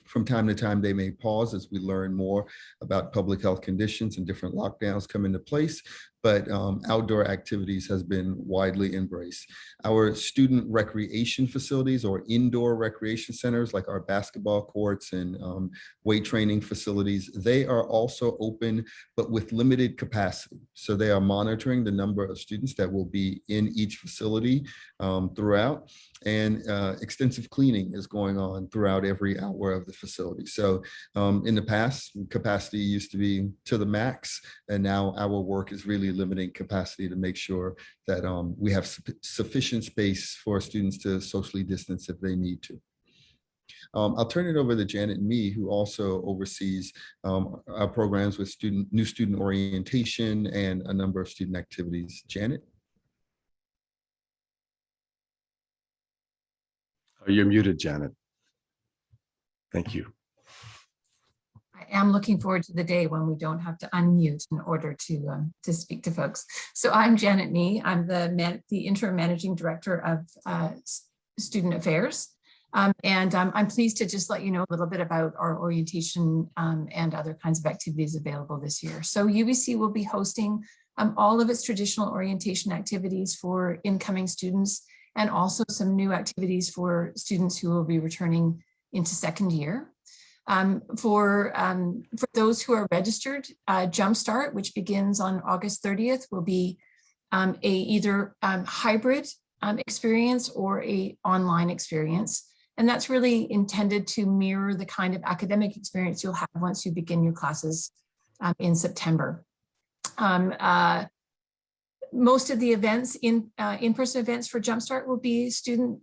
From time to time, they may pause as we learn more about public health conditions and different lockdowns come into place, but outdoor activities has been widely embraced. Our student recreation facilities or indoor recreation centers like our basketball courts and weight training facilities, they are also open, but with limited capacity. So they are monitoring the number of students that will be in each facility throughout, and extensive cleaning is going on throughout every hour of the facility. So in the past, capacity used to be to the max, and now our work is really limiting capacity to make sure that we have sufficient space for students to socially distance if they need to. I'll turn it over to Janet Mee, who also oversees our programs with new student orientation and a number of student activities. Janet? You're muted, Janet. Thank you. I am looking forward to the day when we don't have to unmute in order to speak to folks. So I'm Janet Mee. I'm the interim managing director of student affairs. And I'm pleased to just let you know a little bit about our orientation and other kinds of activities available this year. So UBC will be hosting all of its traditional orientation activities for incoming students, and also some new activities for students who will be returning into second year. For those who are registered, Jumpstart, which begins on August 30th, will be either hybrid experience or a online experience. And that's really intended to mirror the kind of academic experience you'll have once you begin your classes in September. Most of the events, in-person events for Jumpstart, will be student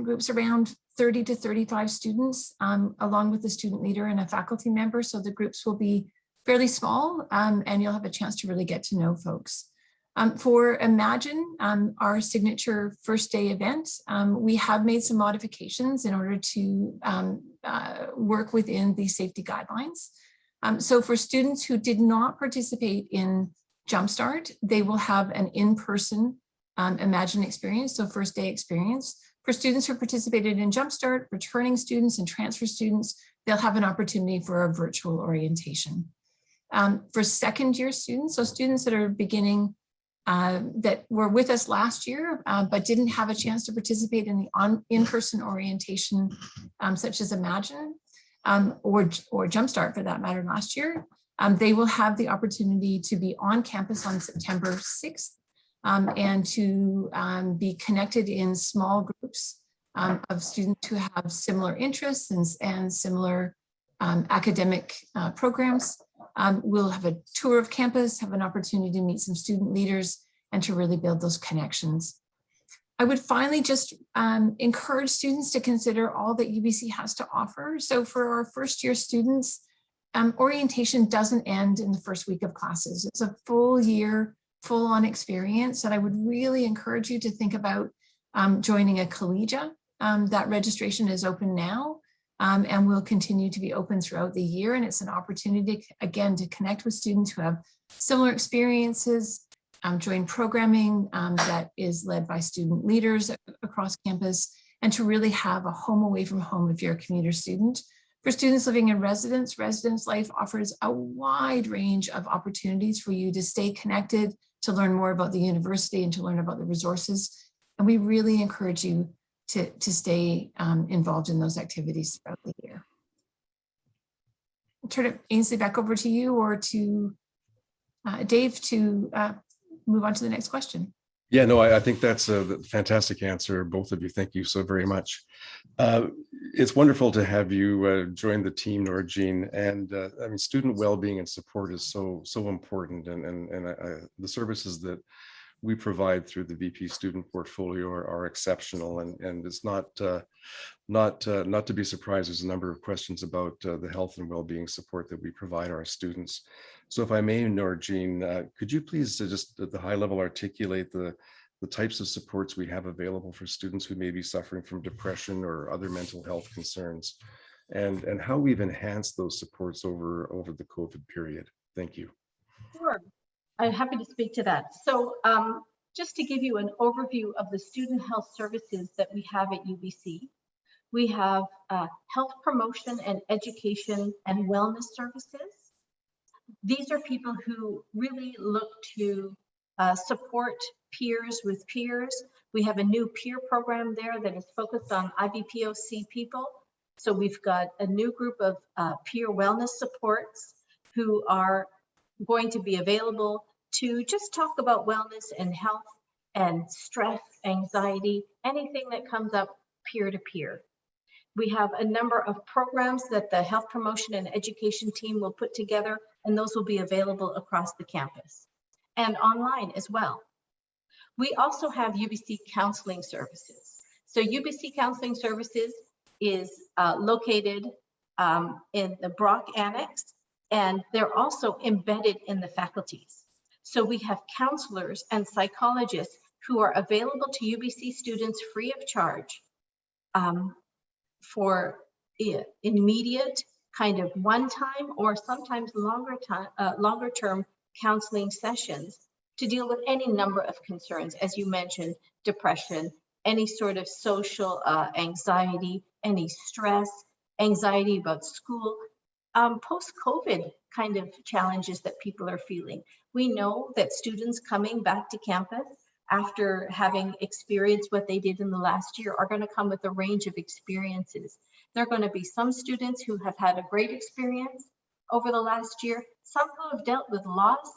groups around 30 to 35 students, along with a student leader and a faculty member. So the groups will be fairly small, and you'll have a chance to really get to know folks. For Imagine, our signature first day event, we have made some modifications in order to work within the safety guidelines. So for students who did not participate in Jumpstart, they will have an in-person Imagine experience, so first day experience. For students who participated in Jumpstart, returning students and transfer students, they'll have an opportunity for a virtual orientation. For second year students, so students that are beginning, that were with us last year, but didn't have a chance to participate in the in-person orientation, such as Imagine or Jumpstart for that matter last year, they will have the opportunity to be on campus on September 6th and to be connected in small groups of students who have similar interests and similar academic programs. We'll have a tour of campus, have an opportunity to meet some student leaders and to really build those connections. I would finally just encourage students to consider all that UBC has to offer. So for our first year students, orientation doesn't end in the first week of classes. It's a full year, full on experience, and I would really encourage you to think about joining a collegia. That registration is open now and will continue to be open throughout the year. And it's an opportunity, again, to connect with students who have similar experiences, join programming that is led by student leaders across campus, and to really have a home away from home if you're a commuter student. For students living in residence life offers a wide range of opportunities for you to stay connected, to learn more about the university and to learn about the resources. And we really encourage you to stay involved in those activities throughout the year. I'll turn it, Ainsley, back over to you or to Dave to move on to the next question. Yeah, no, I think that's a fantastic answer, both of you. Thank you so very much. It's wonderful to have you join the team, Nora Jean. And I mean, student well-being and support is so important, and the services that we provide through the VP student portfolio are exceptional, and it's not to be surprised. There's a number of questions about the health and well-being support that we provide our students. So if I may, Nora Jean, could you please just at the high level articulate the types of supports we have available for students who may be suffering from depression or other mental health concerns, and how we've enhanced those supports over the COVID period? Thank you. Sure. I'm happy to speak to that. So just to give you an overview of the student health services that we have at UBC, we have health promotion and education and wellness services. These are people who really look to support peers with peers. We have a new peer program there that is focused on IBPOC people. So we've got a new group of peer wellness supports who are going to be available to just talk about wellness and health and stress, anxiety, anything that comes up peer to peer. We have a number of programs that the health promotion and education team will put together, and those will be available across the campus and online as well. We also have UBC Counseling Services. So UBC Counseling Services is located in the Brock Annex, and they're also embedded in the faculties. So we have counselors and psychologists who are available to UBC students free of charge for immediate kind of one-time or sometimes longer term counseling sessions to deal with any number of concerns, as you mentioned, depression, any sort of social anxiety, any stress, anxiety about school, post-COVID kind of challenges that people are feeling. We know that students coming back to campus after having experienced what they did in the last year are going to come with a range of experiences. There are going to be some students who have had a great experience over the last year, some who have dealt with loss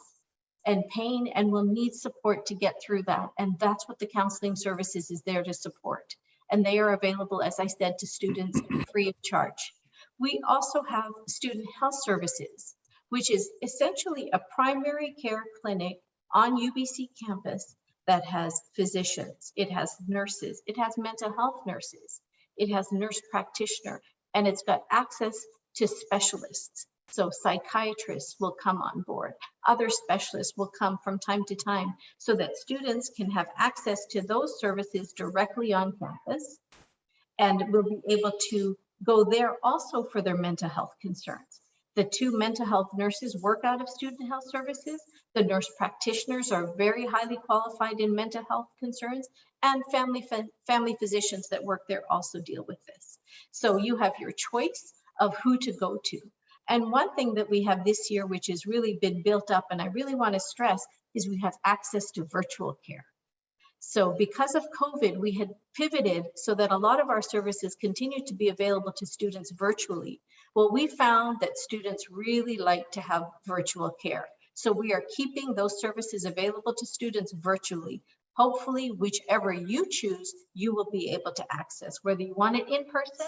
and pain and will need support to get through that. And that's what the counseling services is there to support. And they are available, as I said, to students free of charge. We also have student health services, which is essentially a primary care clinic on UBC campus that has physicians, it has nurses, it has mental health nurses, it has nurse practitioner, and it's got access to specialists. So psychiatrists will come on board. Other specialists will come from time to time so that students can have access to those services directly on campus and will be able to go there also for their mental health concerns. The two mental health nurses work out of student health services. The nurse practitioners are very highly qualified in mental health concerns, and family physicians that work there also deal with this. So you have your choice of who to go to. And one thing that we have this year, which has really been built up, and I really want to stress, is we have access to virtual care. So because of COVID, we had pivoted so that a lot of our services continue to be available to students virtually. Well, we found that students really like to have virtual care. So we are keeping those services available to students virtually. Hopefully, whichever you choose, you will be able to access, whether you want it in person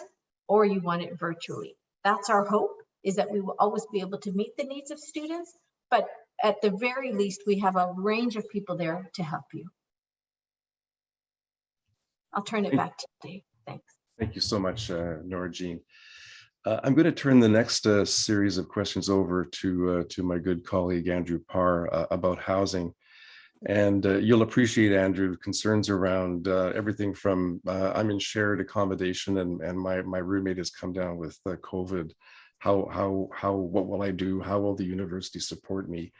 or you want it virtually. That's our hope, is that we will always be able to meet the needs of students, but at the very least, we have a range of people there to help you. I'll turn it back to Dave. Thanks. Thank you so much, Nora Jean. I'm going to turn the next series of questions over to my good colleague, Andrew Parr, about housing. And you'll appreciate, Andrew, concerns around everything from I'm in shared accommodation and my roommate has come down with COVID. What will I do? How will the university support me?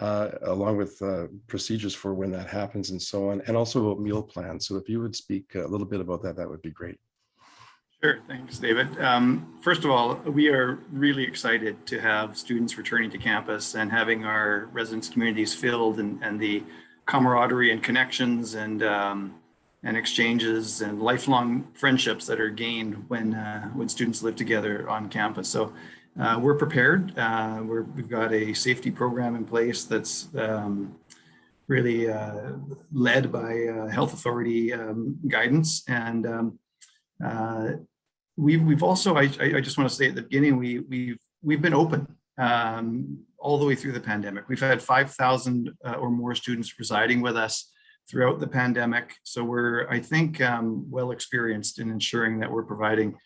Along with procedures for when that happens and so on, and also about meal plans. So if you would speak a little bit about that, that would be great. Sure, thanks, David. First of all, we are really excited to have students returning to campus and having our residence communities filled, and the camaraderie and connections and exchanges and lifelong friendships that are gained when students live together on campus. So we're prepared. We've got a safety program in place that's really led by health authority guidance. And we've also, I just want to say at the beginning, we've been open all the way through the pandemic. We've had 5,000 or more students residing with us throughout the pandemic. So we're, I think, well experienced in ensuring that we're providing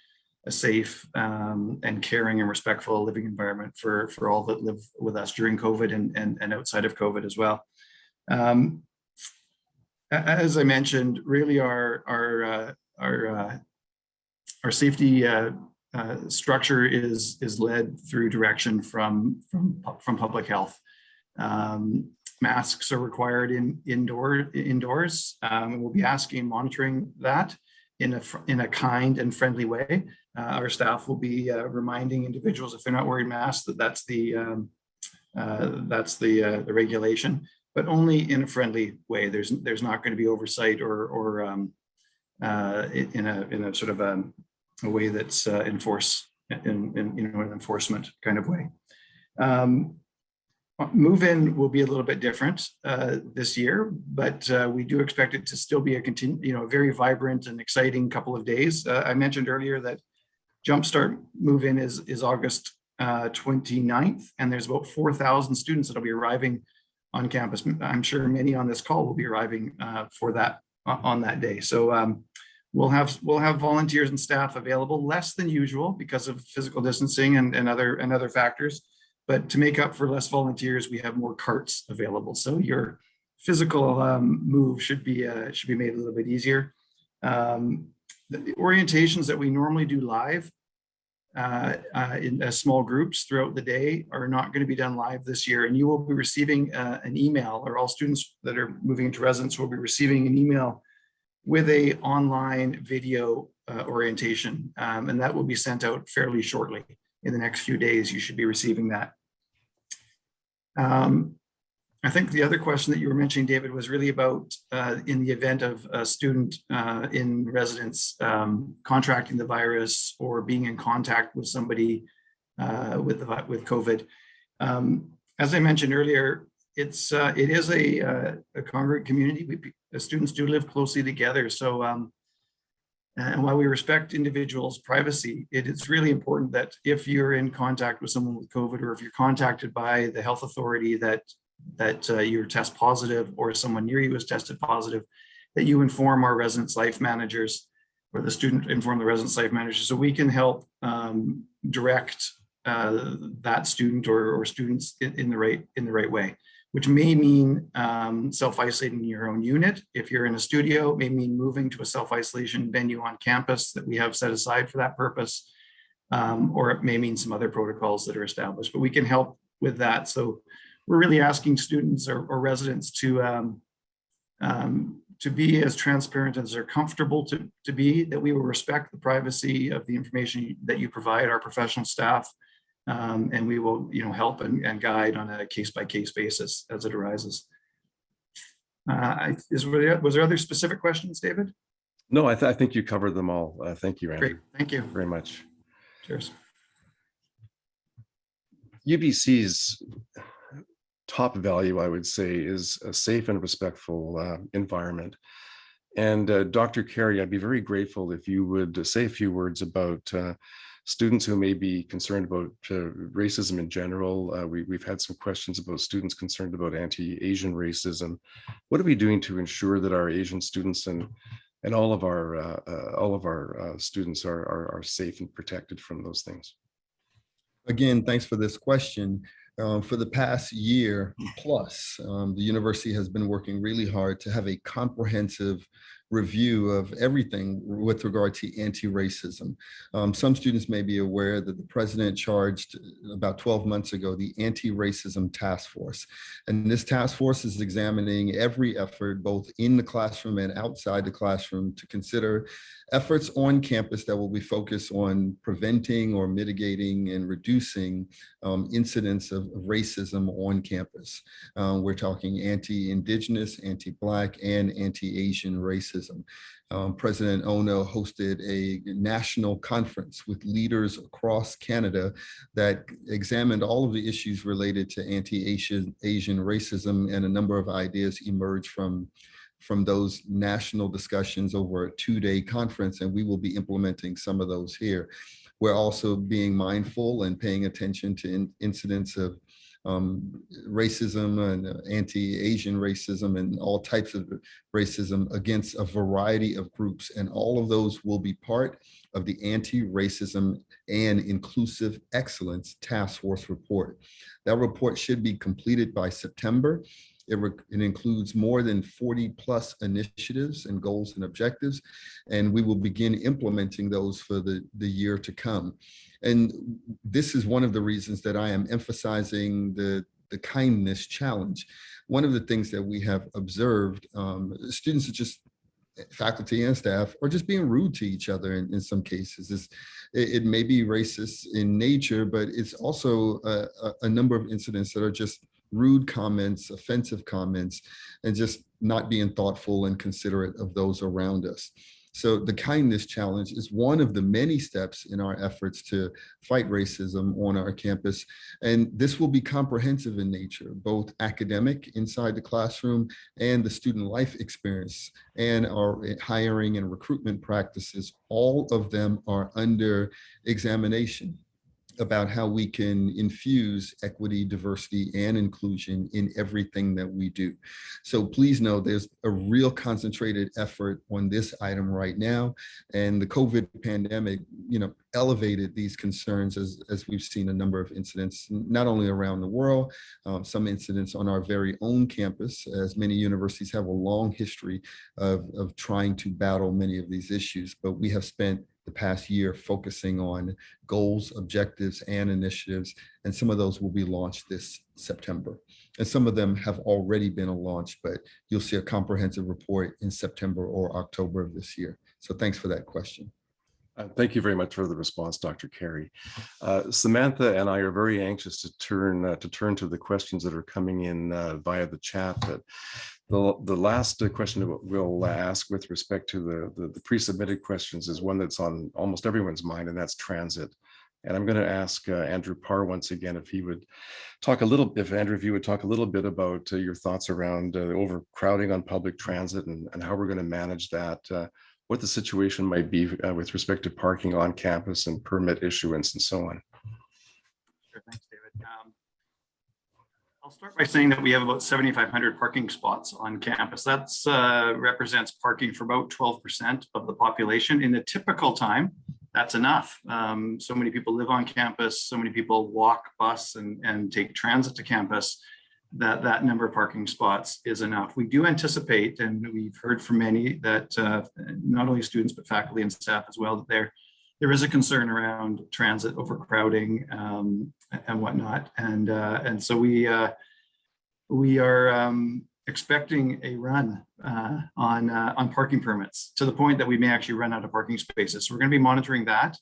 a safe and caring and respectful living environment for all that live with us during COVID and outside of COVID as well. As I mentioned, really our safety structure is led through direction from public health. Masks are required indoors. We'll be asking and monitoring that in a kind and friendly way. Our staff will be reminding individuals if they're not wearing masks that's the regulation, but only in a friendly way. There's not going to be oversight or in a sort of a way that's an enforcement kind of way. Move-in will be a little bit different this year, but we do expect it to still be a very vibrant and exciting couple of days. I mentioned earlier that Jumpstart move-in is August 29th, and there's about 4,000 students that'll be arriving on campus. I'm sure many on this call will be arriving for that on that day. So we'll have volunteers and staff available, less than usual because of physical distancing and other factors. But to make up for less volunteers, we have more carts available. So your physical move should be made a little bit easier. The orientations that we normally do live in small groups throughout the day are not going to be done live this year. And you will be receiving an email, or all students that are moving into residence will be receiving an email with a online video orientation. And that will be sent out fairly shortly. In the next few days, you should be receiving that. I think the other question that you were mentioning, David, was really about in the event of a student in residence contracting the virus or being in contact with somebody with COVID. As I mentioned earlier, it is a congregate community. The students do live closely together. So and while we respect individuals' privacy, it is really important that if you're in contact with someone with COVID, or if you're contacted by the health authority that you're test positive, or someone near you is tested positive, that you inform our residence life managers, or the student inform the residence life manager, so we can help direct that student or students in the right way. Which may mean self-isolating in your own unit. If you're in a studio, it may mean moving to a self-isolation venue on campus that we have set aside for that purpose, or it may mean some other protocols that are established, but we can help with that. So we're really asking students or residents to be as transparent as they're comfortable to be, that we will respect the privacy of the information that you provide our professional staff. And we will, help and guide on a case-by-case basis as it arises. Was there other specific questions, David? No, I think you covered them all. Thank you, Andrew. Great, thank you very much. Cheers. UBC's top value, I would say, is a safe and respectful environment. And Dr. Carey, I'd be very grateful if you would say a few words about students who may be concerned about racism in general. We've had some questions about students concerned about anti-Asian racism. What are we doing to ensure that our Asian students and all of our students are safe and protected from those things? Again, thanks for this question. For the past year plus, the university has been working really hard to have a comprehensive review of everything with regard to anti-racism. Some students may be aware that the president charged about 12 months ago the Anti-Racism Task Force. And this task force is examining every effort, both in the classroom and outside the classroom, to consider efforts on campus that will be focused on preventing or mitigating and reducing incidents of racism on campus. We're talking anti-Indigenous, anti-Black, and anti-Asian racism racism. President Ono hosted a national conference with leaders across Canada that examined all of the issues related to anti-Asian racism, and a number of ideas emerged from those national discussions over a 2-day conference, and we will be implementing some of those here. We're also being mindful and paying attention to incidents of racism and anti-Asian racism and all types of racism against a variety of groups. And all of those will be part of the Anti-Racism and Inclusive Excellence Task Force report. That report should be completed by September. It includes more than 40 plus initiatives and goals and objectives, and we will begin implementing those for the year to come. And this is one of the reasons that I am emphasizing the kindness challenge. One of the things that we have observed, students are just, faculty and staff are just being rude to each other in some cases. It may be racist in nature, but it's also a number of incidents that are just rude comments, offensive comments, and just not being thoughtful and considerate of those around us. So the kindness challenge is one of the many steps in our efforts to fight racism on our campus. And this will be comprehensive in nature, both academic inside the classroom and the student life experience and our hiring and recruitment practices. All of them are under examination about how we can infuse equity, diversity, and inclusion in everything that we do. So please know there's a real concentrated effort on this item right now. And the COVID pandemic, elevated these concerns as we've seen a number of incidents, not only around the world, some incidents on our very own campus, as many universities have a long history of trying to battle many of these issues. But we have spent the past year focusing on goals, objectives, and initiatives, and some of those will be launched this September. And some of them have already been launched, but you'll see a comprehensive report in September or October of this year. So thanks for that question. Thank you very much for the response, Dr. Carey. Samantha and I are very anxious to turn to the questions that are coming in via the chat. But the last question that we'll ask with respect to the pre-submitted questions is one that's on almost everyone's mind, and that's transit. And I'm going to ask Andrew Parr once again if you would talk a little bit about your thoughts around overcrowding on public transit and how we're going to manage that. What the situation might be with respect to parking on campus and permit issuance and so on. Sure, thanks, David. I'll start by saying that we have about 7,500 parking spots on campus. That represents parking for about 12% of the population. In a typical time, that's enough. So many people live on campus, so many people walk, bus, and take transit to campus, that number of parking spots is enough. We do anticipate, and we've heard from many, that not only students, but faculty and staff as well, that there is a concern around transit overcrowding and whatnot. And so we are expecting a run on parking permits, to the point that we may actually run out of parking spaces. So we're going to be monitoring that.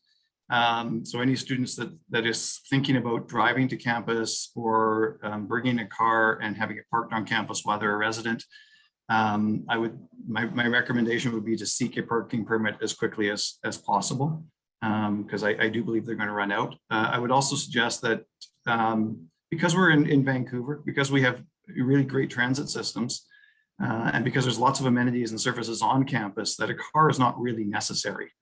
So any students that is thinking about driving to campus or bringing a car and having it parked on campus while they're a resident, my recommendation would be to seek a parking permit as quickly as possible, because I do believe they're going to run out. I would also suggest that because we're in Vancouver, because we have really great transit systems, and because there's lots of amenities and services on campus, that a car is not really necessary.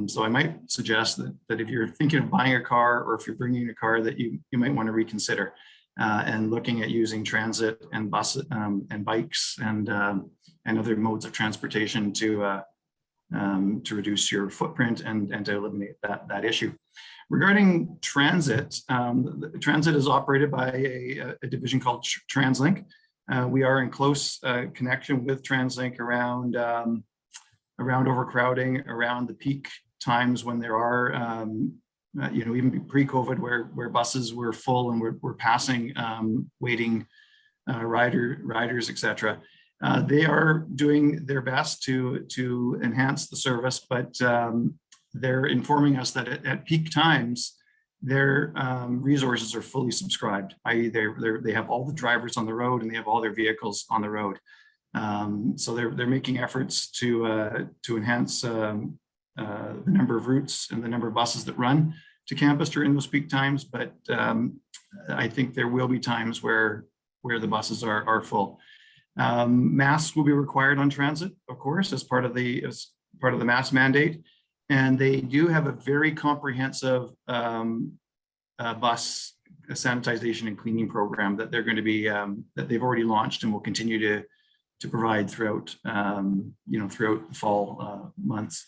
So I might suggest that if you're thinking of buying a car, or if you're bringing a car, that you might want to reconsider and looking at using transit and bus and bikes and other modes of transportation to reduce your footprint and to eliminate that issue. Regarding transit, transit is operated by a division called TransLink. We are in close connection with TransLink around overcrowding, around the peak times when there are, even pre-COVID, where buses were full and we're passing waiting riders, etc. They are doing their best to enhance the service, but they're informing us that at peak times, their resources are fully subscribed, i.e. they have all the drivers on the road and they have all their vehicles on the road. So they're making efforts to enhance the number of routes and the number of buses that run to campus during those peak times. But I think there will be times where the buses are full. Masks will be required on transit, of course, as part of the mask mandate. And they do have a very comprehensive bus sanitization and cleaning program that they're going to be that they've already launched and will continue to provide throughout throughout the fall months.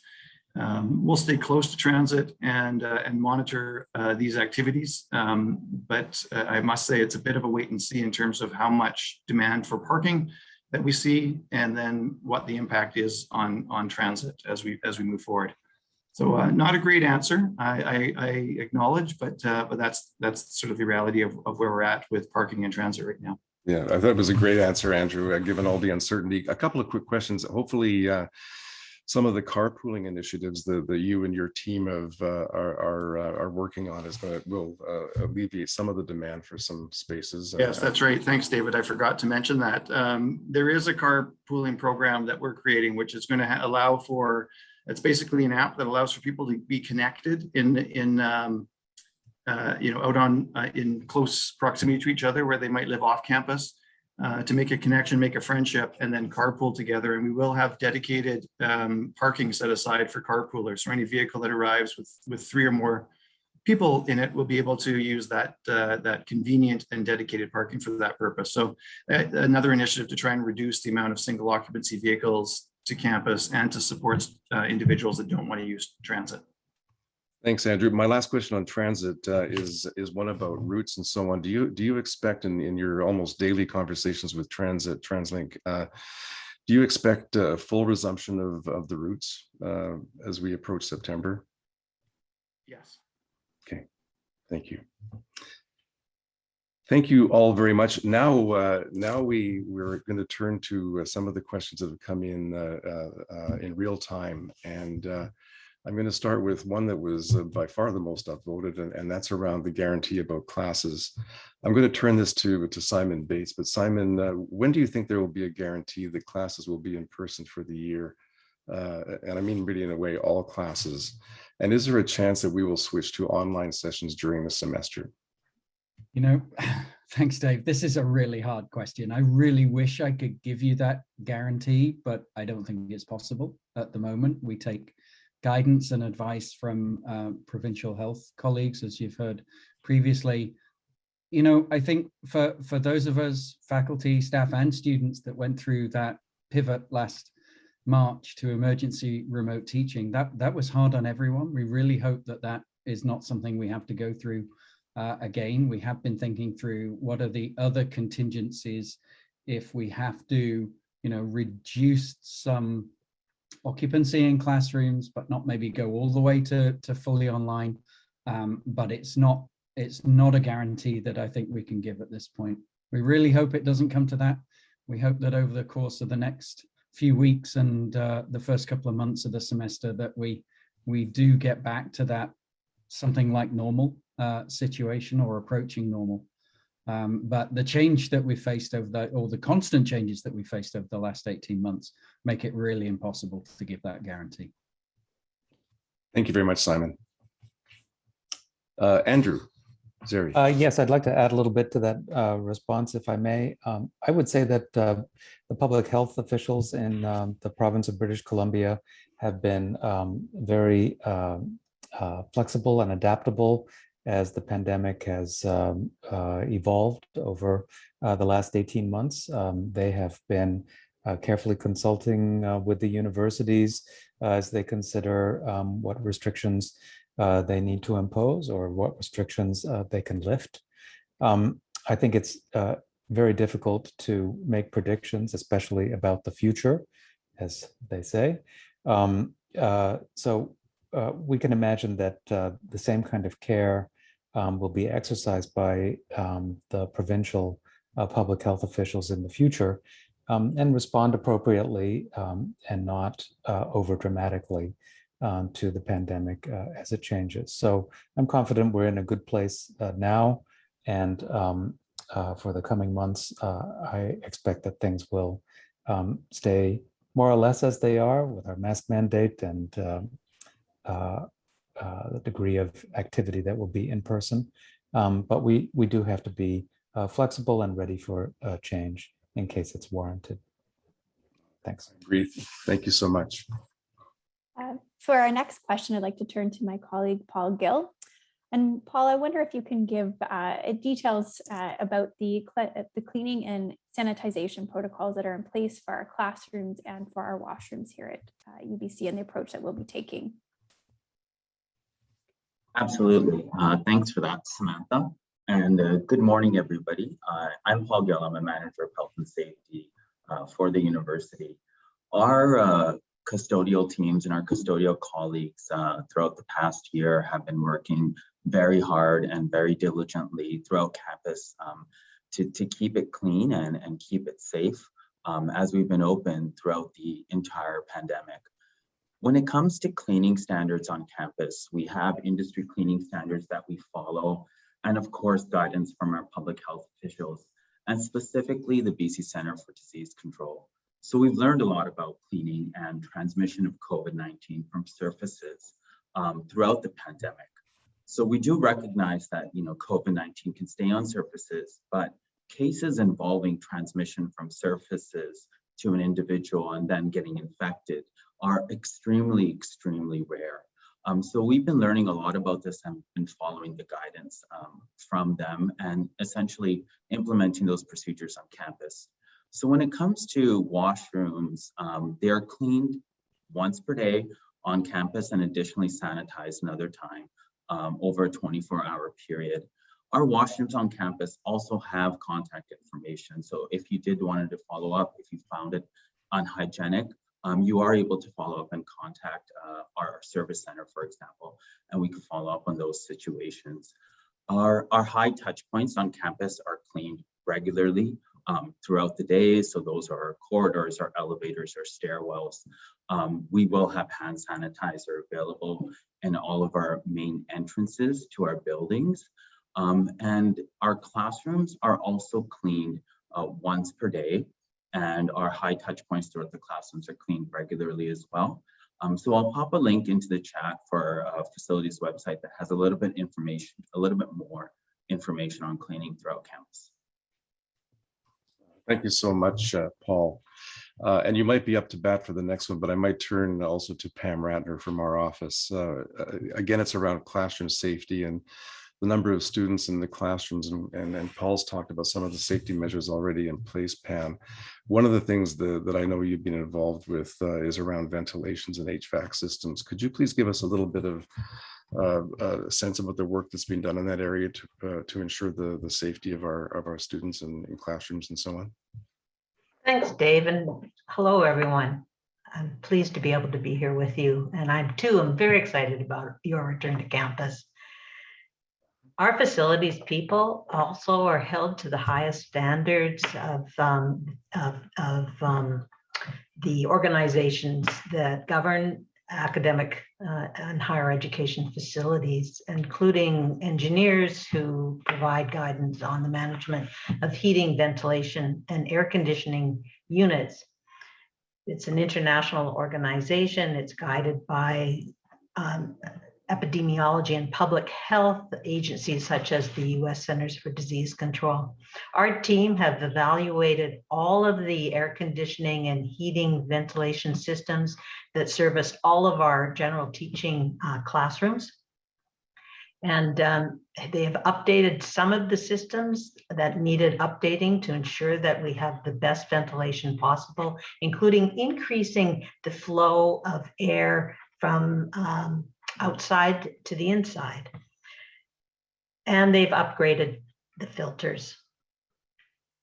We'll stay close to transit and monitor these activities, but I must say it's a bit of a wait and see in terms of how much demand for parking that we see, and then what the impact is on transit as we move forward. So not a great answer, I acknowledge, but that's sort of the reality of where we're at with parking and transit right now. Yeah, I thought it was a great answer, Andrew, given all the uncertainty. A couple of quick questions. Hopefully, some of the carpooling initiatives that you and your team are working on will alleviate some of the demand for some spaces. Yes, that's right. Thanks, David. I forgot to mention that. There is a carpooling program that we're creating, which is going to allow for, it's basically an app that allows for people to be connected in close proximity to each other where they might live off campus, to make a connection, make a friendship, and then carpool together. And we will have dedicated parking set aside for carpoolers. So any vehicle that arrives with 3 or more people in it will be able to use that convenient and dedicated parking for that purpose. So another initiative to try and reduce the amount of single occupancy vehicles to campus and to support individuals that don't want to use transit. Thanks, Andrew. My last question on transit is one about routes and so on. Do you expect in your almost daily conversations with TransLink, do you expect a full resumption of the routes as we approach September? Yes. Okay, thank you. Thank you all very much. Now we're going to turn to some of the questions that have come in real time, and I'm going to start with one that was by far the most upvoted, and that's around the guarantee about classes. I'm going to turn this to Simon Bates, but Simon, when do you think there will be a guarantee that classes will be in person for the year? And I mean really in a way, all classes. And is there a chance that we will switch to online sessions during the semester? You know, thanks, Dave. This is a really hard question. I really wish I could give you that guarantee, but I don't think it's possible at the moment. We take guidance and advice from provincial health colleagues, as you've heard previously. You know, I think for those of us, faculty, staff, and students that went through that pivot last March to emergency remote teaching, that was hard on everyone. We really hope that is not something we have to go through again. We have been thinking through what are the other contingencies if we have to, reduce some occupancy in classrooms, but not maybe go all the way to fully online. But it's not a guarantee that I think we can give at this point. We really hope it doesn't come to that. We hope that over the course of the next few weeks and the first couple of months of the semester that we do get back to that something like normal situation or approaching normal. But the change that we faced or the constant changes that we faced over the last 18 months make it really impossible to give that guarantee. Thank you very much, Simon. Andrew Zeri. Yes, I'd like to add a little bit to that response, if I may. I would say that the public health officials in the province of British Columbia have been very flexible and adaptable as the pandemic has evolved over the last 18 months. They have been carefully consulting with the universities as they consider what restrictions they need to impose or what restrictions they can lift. I think it's very difficult to make predictions, especially about the future, as they say. So we can imagine that the same kind of care will be exercised by the provincial public health officials in the future and respond appropriately and not over dramatically to the pandemic as it changes. So I'm confident we're in a good place now, and for the coming months, I expect that things will stay more or less as they are with our mask mandate and the degree of activity that will be in person. But we do have to be flexible and ready for change in case it's warranted. Thanks. Agreed. Thank you so much. For our next question, I'd like to turn to my colleague, Paul Gill. And Paul, I wonder if you can give details about the cleaning and sanitization protocols that are in place for our classrooms and for our washrooms here at UBC and the approach that we'll be taking. Absolutely. Thanks for that, Samantha. And good morning, everybody. I'm Paul Gill. I'm a manager of health and safety for the university. Our custodial teams and our custodial colleagues throughout the past year have been working very hard and very diligently throughout campus to keep it clean and keep it safe as we've been open throughout the entire pandemic. When it comes to cleaning standards on campus, we have industry cleaning standards that we follow, and of course, guidance from our public health officials, and specifically the BC Centre for Disease Control. So we've learned a lot about cleaning and transmission of COVID-19 from surfaces throughout the pandemic. So we do recognize that, COVID-19 can stay on surfaces, but cases involving transmission from surfaces to an individual and then getting infected are extremely, extremely rare. So we've been learning a lot about this and been following the guidance from them and essentially implementing those procedures on campus. So when it comes to washrooms, they are cleaned once per day on campus and additionally sanitized another time over a 24-hour period. Our washrooms on campus also have contact information. So if you did wanted to follow up, if you found it unhygienic, you are able to follow up and contact our service center, for example, and we can follow up on those situations. Our high touch points on campus are cleaned regularly throughout the day. So those are our corridors, our elevators, our stairwells. We will have hand sanitizer available in all of our main entrances to our buildings. And our classrooms are also cleaned once per day. And our high touch points throughout the classrooms are cleaned regularly as well. So I'll pop a link into the chat for our facilities website that has a little bit more information on cleaning throughout campus. Thank you so much, Paul. And you might be up to bat for the next one, but I might turn also to Pam Ratner from our office. Again, it's around classroom safety and the number of students in the classrooms, and Paul's talked about some of the safety measures already in place, Pam. One of the things that I know you've been involved with is around ventilations and HVAC systems. Could you please give us a little bit of a sense about the work that's been done in that area to ensure the safety of our students in classrooms and so on? Thanks, Dave, and hello, everyone. I'm pleased to be able to be here with you, and I'm very excited about your return to campus. Our facilities people also are held to the highest standards of the organizations that govern academic and higher education facilities, including engineers who provide guidance on the management of heating, ventilation, and air conditioning units. It's an international organization. It's guided by epidemiology and public health agencies such as the U.S. Centers for Disease Control. Our team have evaluated all of the air conditioning and heating ventilation systems that service all of our general teaching classrooms. And they have updated some of the systems that needed updating to ensure that we have the best ventilation possible, including increasing the flow of air from outside to the inside. And they've upgraded the filters.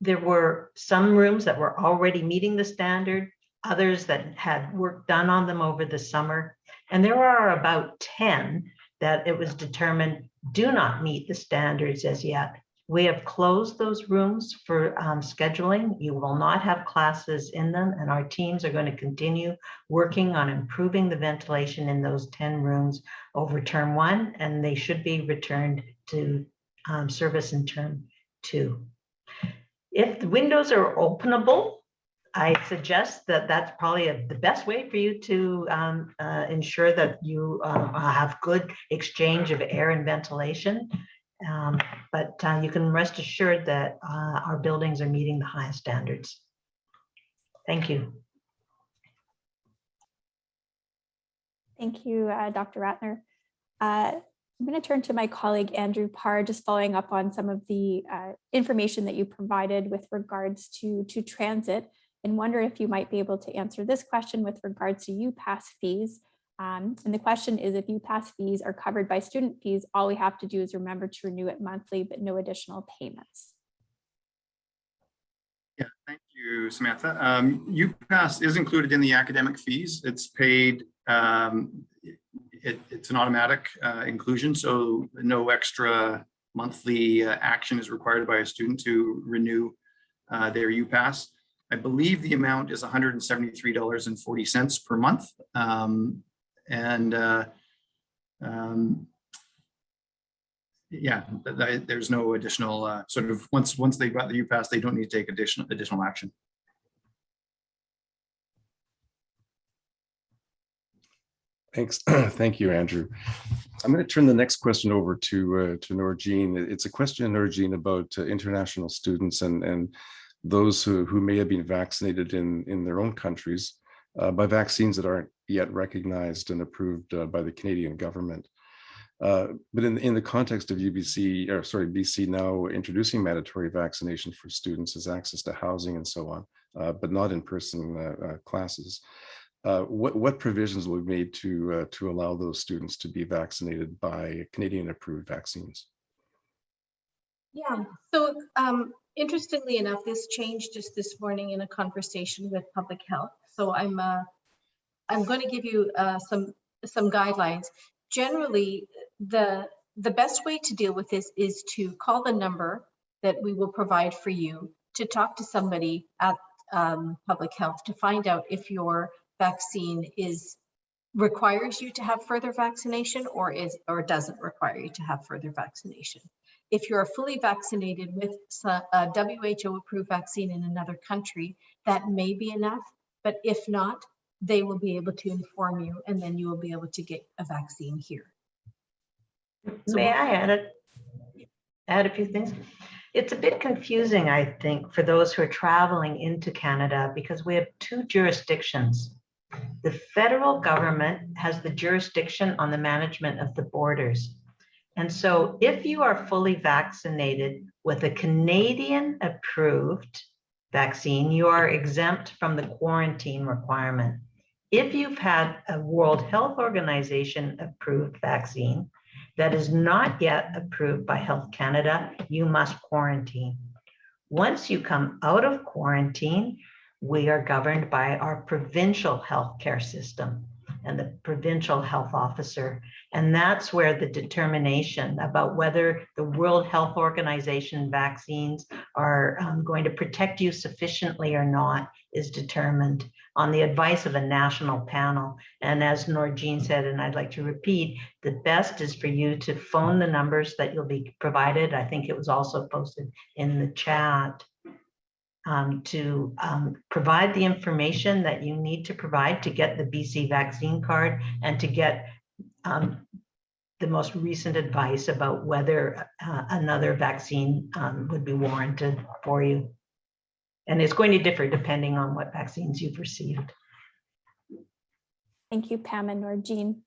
There were some rooms that were already meeting the standard, others that had work done on them over the summer. And there are about 10 that it was determined do not meet the standards as yet. We have closed those rooms for scheduling. You will not have classes in them, and our teams are going to continue working on improving the ventilation in those 10 rooms over term 1, and they should be returned to service in term 2. If the windows are openable, I suggest that that's probably the best way for you to ensure that you have good exchange of air and ventilation. But you can rest assured that our buildings are meeting the highest standards. Thank you. Thank you, Dr. Ratner. I'm going to turn to my colleague, Andrew Parr, just following up on some of the information that you provided with regards to transit, and wonder if you might be able to answer this question with regards to UPass fees. And the question is, if UPass fees are covered by student fees, all we have to do is remember to renew it monthly, but no additional payments. Yeah, thank you, Samantha. UPass is included in the academic fees. It's paid, it's an automatic inclusion, so no extra monthly action is required by a student to renew their UPass. I believe the amount is $173.40 per month. Yeah, there's no additional sort of once they've got the UPass, they don't need to take additional action. Thanks. Thank you, Andrew. I'm going to turn the next question over to Noorjean. It's a question, Noorjean, about international students and those who may have been vaccinated in their own countries by vaccines that aren't yet recognized and approved by the Canadian government. But in the context of BC now introducing mandatory vaccination for students as access to housing and so on, but not in-person classes. What provisions will be made to allow those students to be vaccinated by Canadian-approved vaccines? Yeah, so interestingly enough, this changed just this morning in a conversation with public health. So I'm going to give you some guidelines. Generally, the best way to deal with this is to call the number that we will provide for you to talk to somebody at public health to find out if your vaccine requires you to have further vaccination or doesn't require you to have further vaccination. If you're fully vaccinated with a WHO approved vaccine in another country, that may be enough, but if not, they will be able to inform you and then you will be able to get a vaccine here. So may I add a few things? It's a bit confusing, I think, for those who are traveling into Canada because we have two jurisdictions. The federal government has the jurisdiction on the management of the borders. And so if you are fully vaccinated with a Canadian approved vaccine, you are exempt from the quarantine requirement. If you've had a World Health Organization approved vaccine that is not yet approved by Health Canada, you must quarantine. Once you come out of quarantine, we are governed by our provincial healthcare system and the provincial health officer. And that's where the determination about whether the World Health Organization vaccines are going to protect you sufficiently or not is determined on the advice of a national panel. And as Noorjean said, and I'd like to repeat, the best is for you to phone the numbers that you'll be provided. I think it was also posted in the chat. To provide the information that you need to provide to get the BC vaccine card and to get the most recent advice about whether another vaccine would be warranted for you. And it's going to differ depending on what vaccines you've received. Thank you, Pam and Noorjean.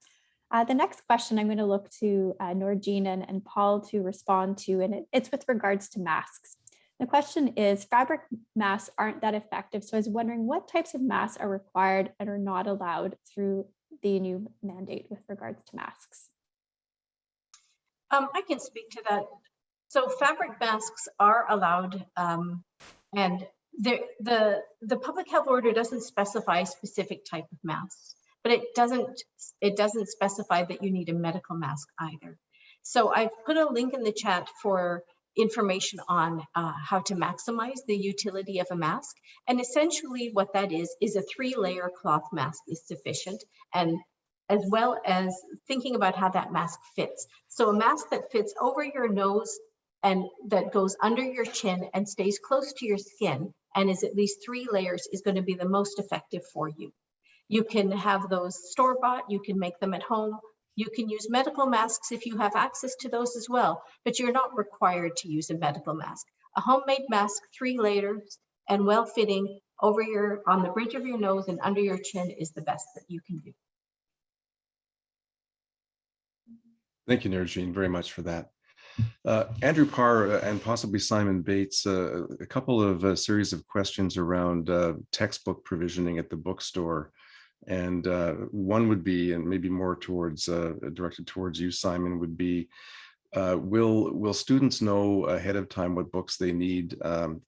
The next question I'm going to look to Noorjean and Paul to respond to, and it's with regards to masks. The question is, fabric masks aren't that effective. So I was wondering what types of masks are required and are not allowed through the new mandate with regards to masks. I can speak to that. So fabric masks are allowed, and the public health order doesn't specify a specific type of masks, but it doesn't specify that you need a medical mask either. So I've put a link in the chat for information on how to maximize the utility of a mask. And essentially what that is a 3-layer cloth mask is sufficient, and as well as thinking about how that mask fits. So a mask that fits over your nose and that goes under your chin and stays close to your skin and is at least 3 layers is going to be the most effective for you. You can have those store-bought, you can make them at home. You can use medical masks if you have access to those as well, but you're not required to use a medical mask. A homemade mask, 3 layers and well-fitting on the bridge of your nose and under your chin is the best that you can do. Thank you, Narajine, very much for that. Andrew Parr and possibly Simon Bates, a couple of series of questions around textbook provisioning at the bookstore. And one would be, and maybe more towards directed towards you, Simon, would be, will students know ahead of time what books they need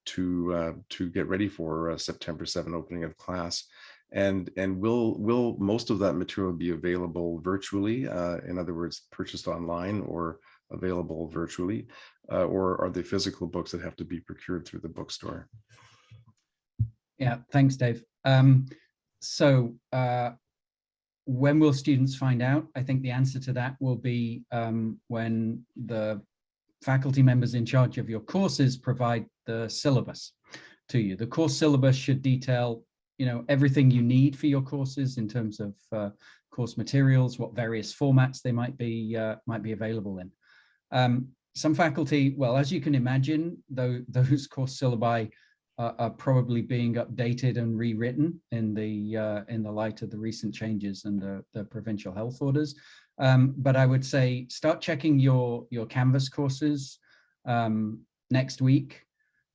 to get ready for September 7 opening of class? And will most of that material be available virtually? In other words, purchased online or available virtually, or are they physical books that have to be procured through the bookstore? Yeah, thanks, Dave. So when will students find out? I think the answer to that will be when the faculty members in charge of your courses provide the syllabus to you. The course syllabus should detail, everything you need for your courses in terms of course materials, what various formats they might be available in. Some faculty, well, as you can imagine, those course syllabi are probably being updated and rewritten in the light of the recent changes and the provincial health orders. But I would say start checking your Canvas courses next week.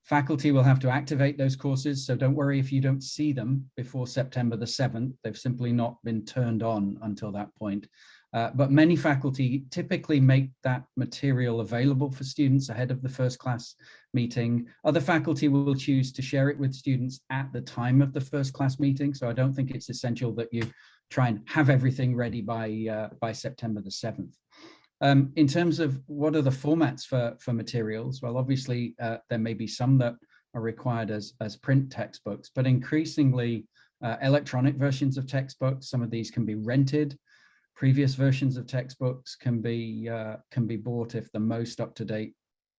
Faculty will have to activate those courses, so don't worry if you don't see them before September the 7th. They've simply not been turned on until that point. But many faculty typically make that material available for students ahead of the first class meeting. Other faculty will choose to share it with students at the time of the first class meeting. So I don't think it's essential that you try and have everything ready by September the 7th. In terms of what are the formats for materials, well, obviously there may be some that are required as print textbooks, but increasingly electronic versions of textbooks. Some of these can be rented. Previous versions of textbooks can be bought if the most up-to-date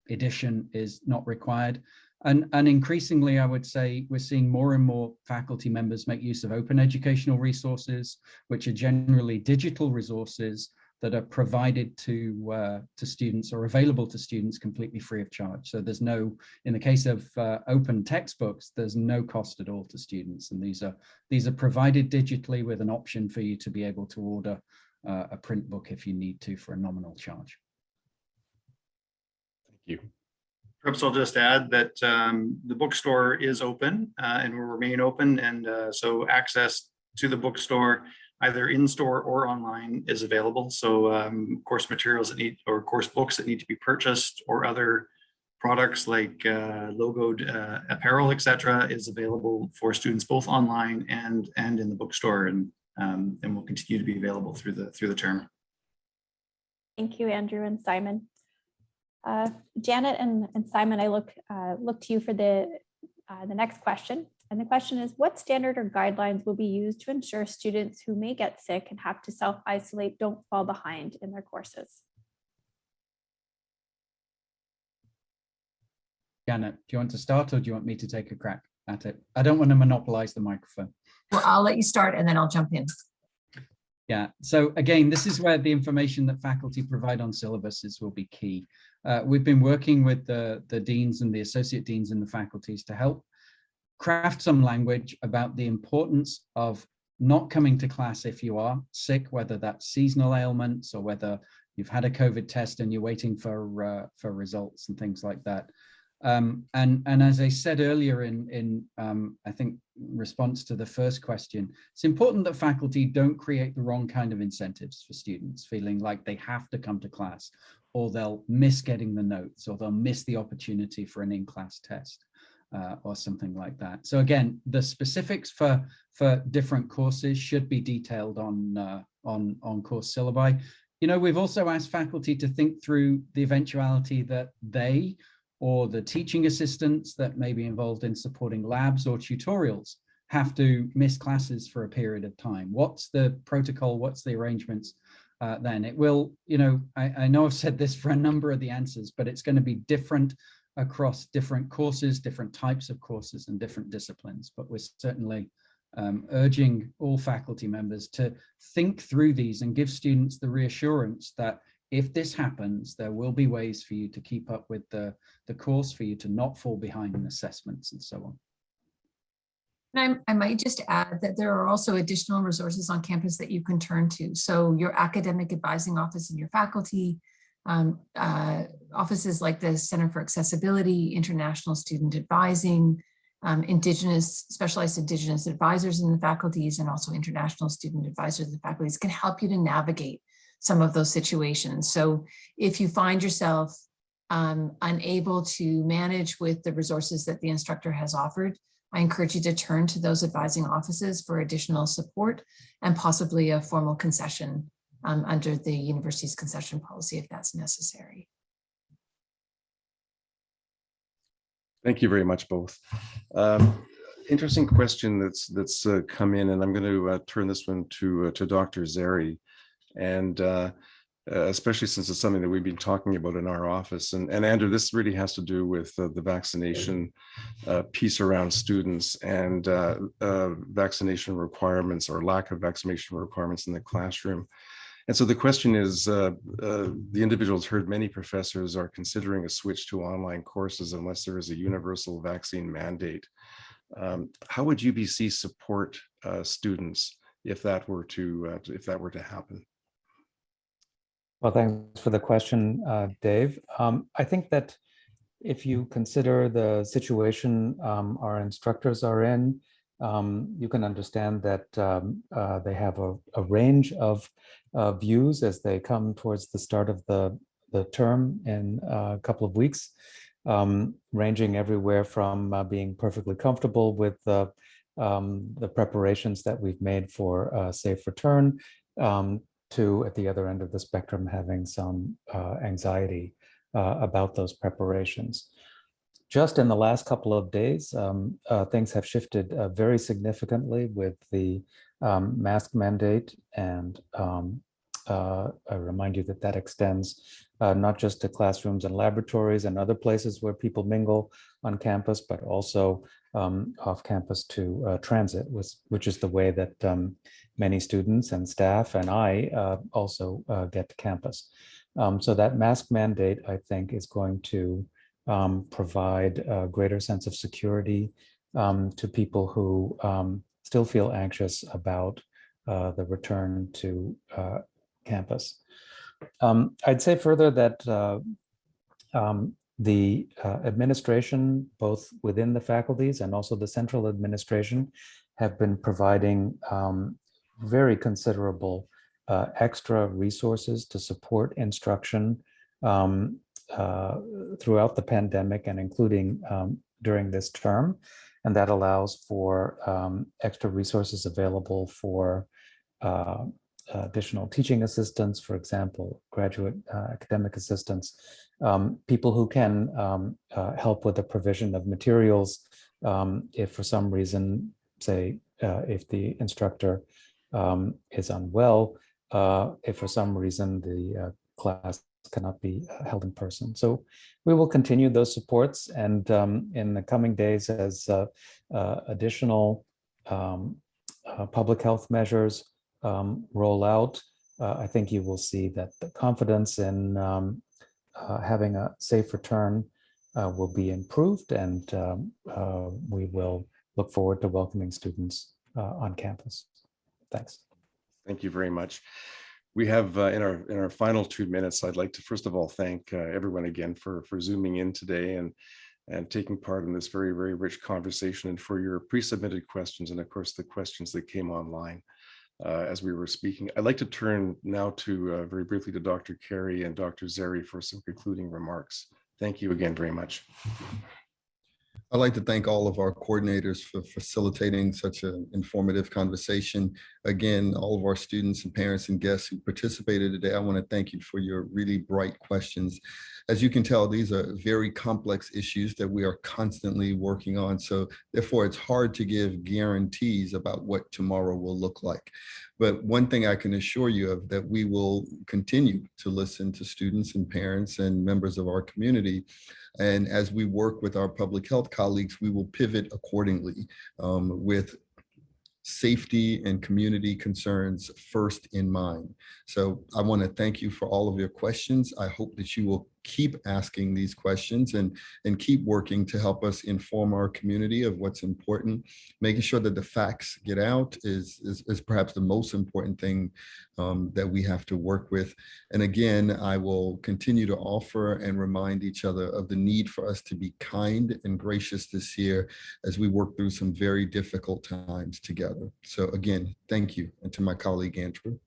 edition is not required. And increasingly, I would say we're seeing more and more faculty members make use of open educational resources, which are generally digital resources that are provided to students or available to students completely free of charge. So there's no, in the case of open textbooks, there's no cost at all to students. And these are provided digitally with an option for you to be able to order a print book if you need to for a nominal charge. Thank you. Perhaps I'll just add that the bookstore is open and will remain open. And so access to the bookstore, either in-store or online, is available. So course materials that need, or course books that need to be purchased, or other products like logoed apparel, etc., is available for students both online and in the bookstore, and will continue to be available through the term. Thank you, Andrew and Simon. Janet and Simon, I look to you for the next question. And the question is, what standard or guidelines will be used to ensure students who may get sick and have to self-isolate don't fall behind in their courses? Janet, do you want to start, or do you want me to take a crack at it? I don't want to monopolize the microphone. Well, I'll let you start and then I'll jump in. Yeah, so again, this is where the information that faculty provide on syllabuses will be key. We've been working with the deans and the associate deans in the faculties to help craft some language about the importance of not coming to class if you are sick, whether that's seasonal ailments or whether you've had a COVID test and you're waiting for results and things like that. And as I said earlier in I think response to the first question, it's important that faculty don't create the wrong kind of incentives for students, feeling like they have to come to class, or they'll miss getting the notes, or they'll miss the opportunity for an in-class test. Or something like that. So again, the specifics for different courses should be detailed on course syllabi. We've also asked faculty to think through the eventuality that they or the teaching assistants that may be involved in supporting labs or tutorials have to miss classes for a period of time. What's the protocol? What's the arrangements then. It will, you know, I know I've said this for a number of the answers, but it's going to be different across different courses, different types of courses and different disciplines. But we're certainly urging all faculty members to think through these and give students the reassurance that if this happens, there will be ways for you to keep up with the course, for you to not fall behind in assessments and so on. And I might just add that there are also additional resources on campus that you can turn to. So your academic advising office and your faculty, offices like the Center for Accessibility, International Student Advising, specialized Indigenous advisors in the faculties, and also international student advisors in the faculties can help you to navigate some of those situations. So if you find yourself unable to manage with the resources that the instructor has offered, I encourage you to turn to those advising offices for additional support and possibly a formal concession under the university's concession policy if that's necessary. Thank you very much, both. Interesting question that's come in, and I'm going to turn this one to Dr. Zeri, and especially since it's something that we've been talking about in our office. And Andrew, this really has to do with the vaccination piece around students and vaccination requirements or lack of vaccination requirements in the classroom. And so the question is, the individuals heard many professors are considering a switch to online courses unless there is a universal vaccine mandate. How would UBC support students if that were to happen? Well, thanks for the question, Dave. I think that if you consider the situation our instructors are in, you can understand that they have a range of views as they come towards the start of the term in a couple of weeks, ranging everywhere from being perfectly comfortable with the preparations that we've made for a safe return to, at the other end of the spectrum, having some anxiety about those preparations. Just in the last couple of days, things have shifted very significantly with the mask mandate. And I remind you that extends not just to classrooms and laboratories and other places where people mingle on campus, but also off campus to transit, which is the way that many students and staff and I also get to campus. So that mask mandate, I think, is going to provide a greater sense of security to people who still feel anxious about the return to campus. I'd say further that the administration, both within the faculties and also the central administration, have been providing very considerable extra resources to support instruction throughout the pandemic and including during this term. And that allows for extra resources available for additional teaching assistants, for example, graduate academic assistants, people who can help with the provision of materials if for some reason, say, if the instructor is unwell, if for some reason the class cannot be held in person. So we will continue those supports, and in the coming days as additional public health measures roll out, I think you will see that the confidence in having a safe return will be improved, and we will look forward to welcoming students on campus. Thanks. Thank you very much. We have in our final 2 minutes, I'd like to first of all thank everyone again for zooming in today and taking part in this very, very rich conversation, and for your pre-submitted questions, and of course the questions that came online as we were speaking. I'd like to turn now to very briefly to Dr. Carey and Dr. Zeri for some concluding remarks. Thank you again very much. I'd like to thank all of our coordinators for facilitating such an informative conversation. Again, all of our students and parents and guests who participated today, I want to thank you for your really bright questions. As you can tell, these are very complex issues that we are constantly working on. So therefore, it's hard to give guarantees about what tomorrow will look like. But one thing I can assure you of that we will continue to listen to students and parents and members of our community. And as we work with our public health colleagues, we will pivot accordingly with safety and community concerns first in mind. So I want to thank you for all of your questions. I hope that you will keep asking these questions and keep working to help us inform our community of what's important. Making sure that the facts get out is perhaps the most important thing that we have to work with. And again, I will continue to offer and remind each other of the need for us to be kind and gracious this year as we work through some very difficult times together. So again, thank you. And to my colleague, Andrew.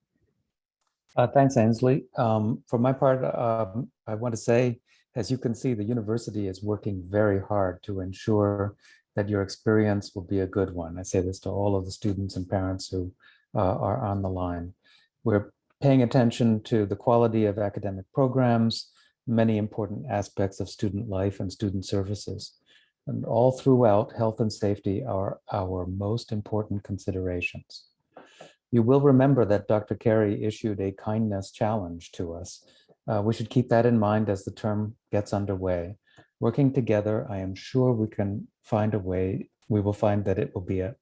Thanks, Ainsley. For my part, I want to say, as you can see, the university is working very hard to ensure that your experience will be a good one. I say this to all of the students and parents who are on the line. We're paying attention to the quality of academic programs, many important aspects of student life and student services. And all throughout, health and safety are our most important considerations. You will remember that Dr. Carey issued a kindness challenge to us. We should keep that in mind as the term gets underway. Working together, I am sure we can find a way, we will find that it will be a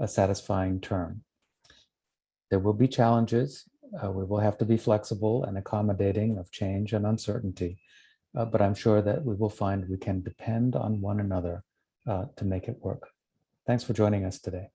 satisfying term. There will be challenges. We will have to be flexible and accommodating of change and uncertainty, but I'm sure that we will find we can depend on one another to make it work. Thanks for joining us today.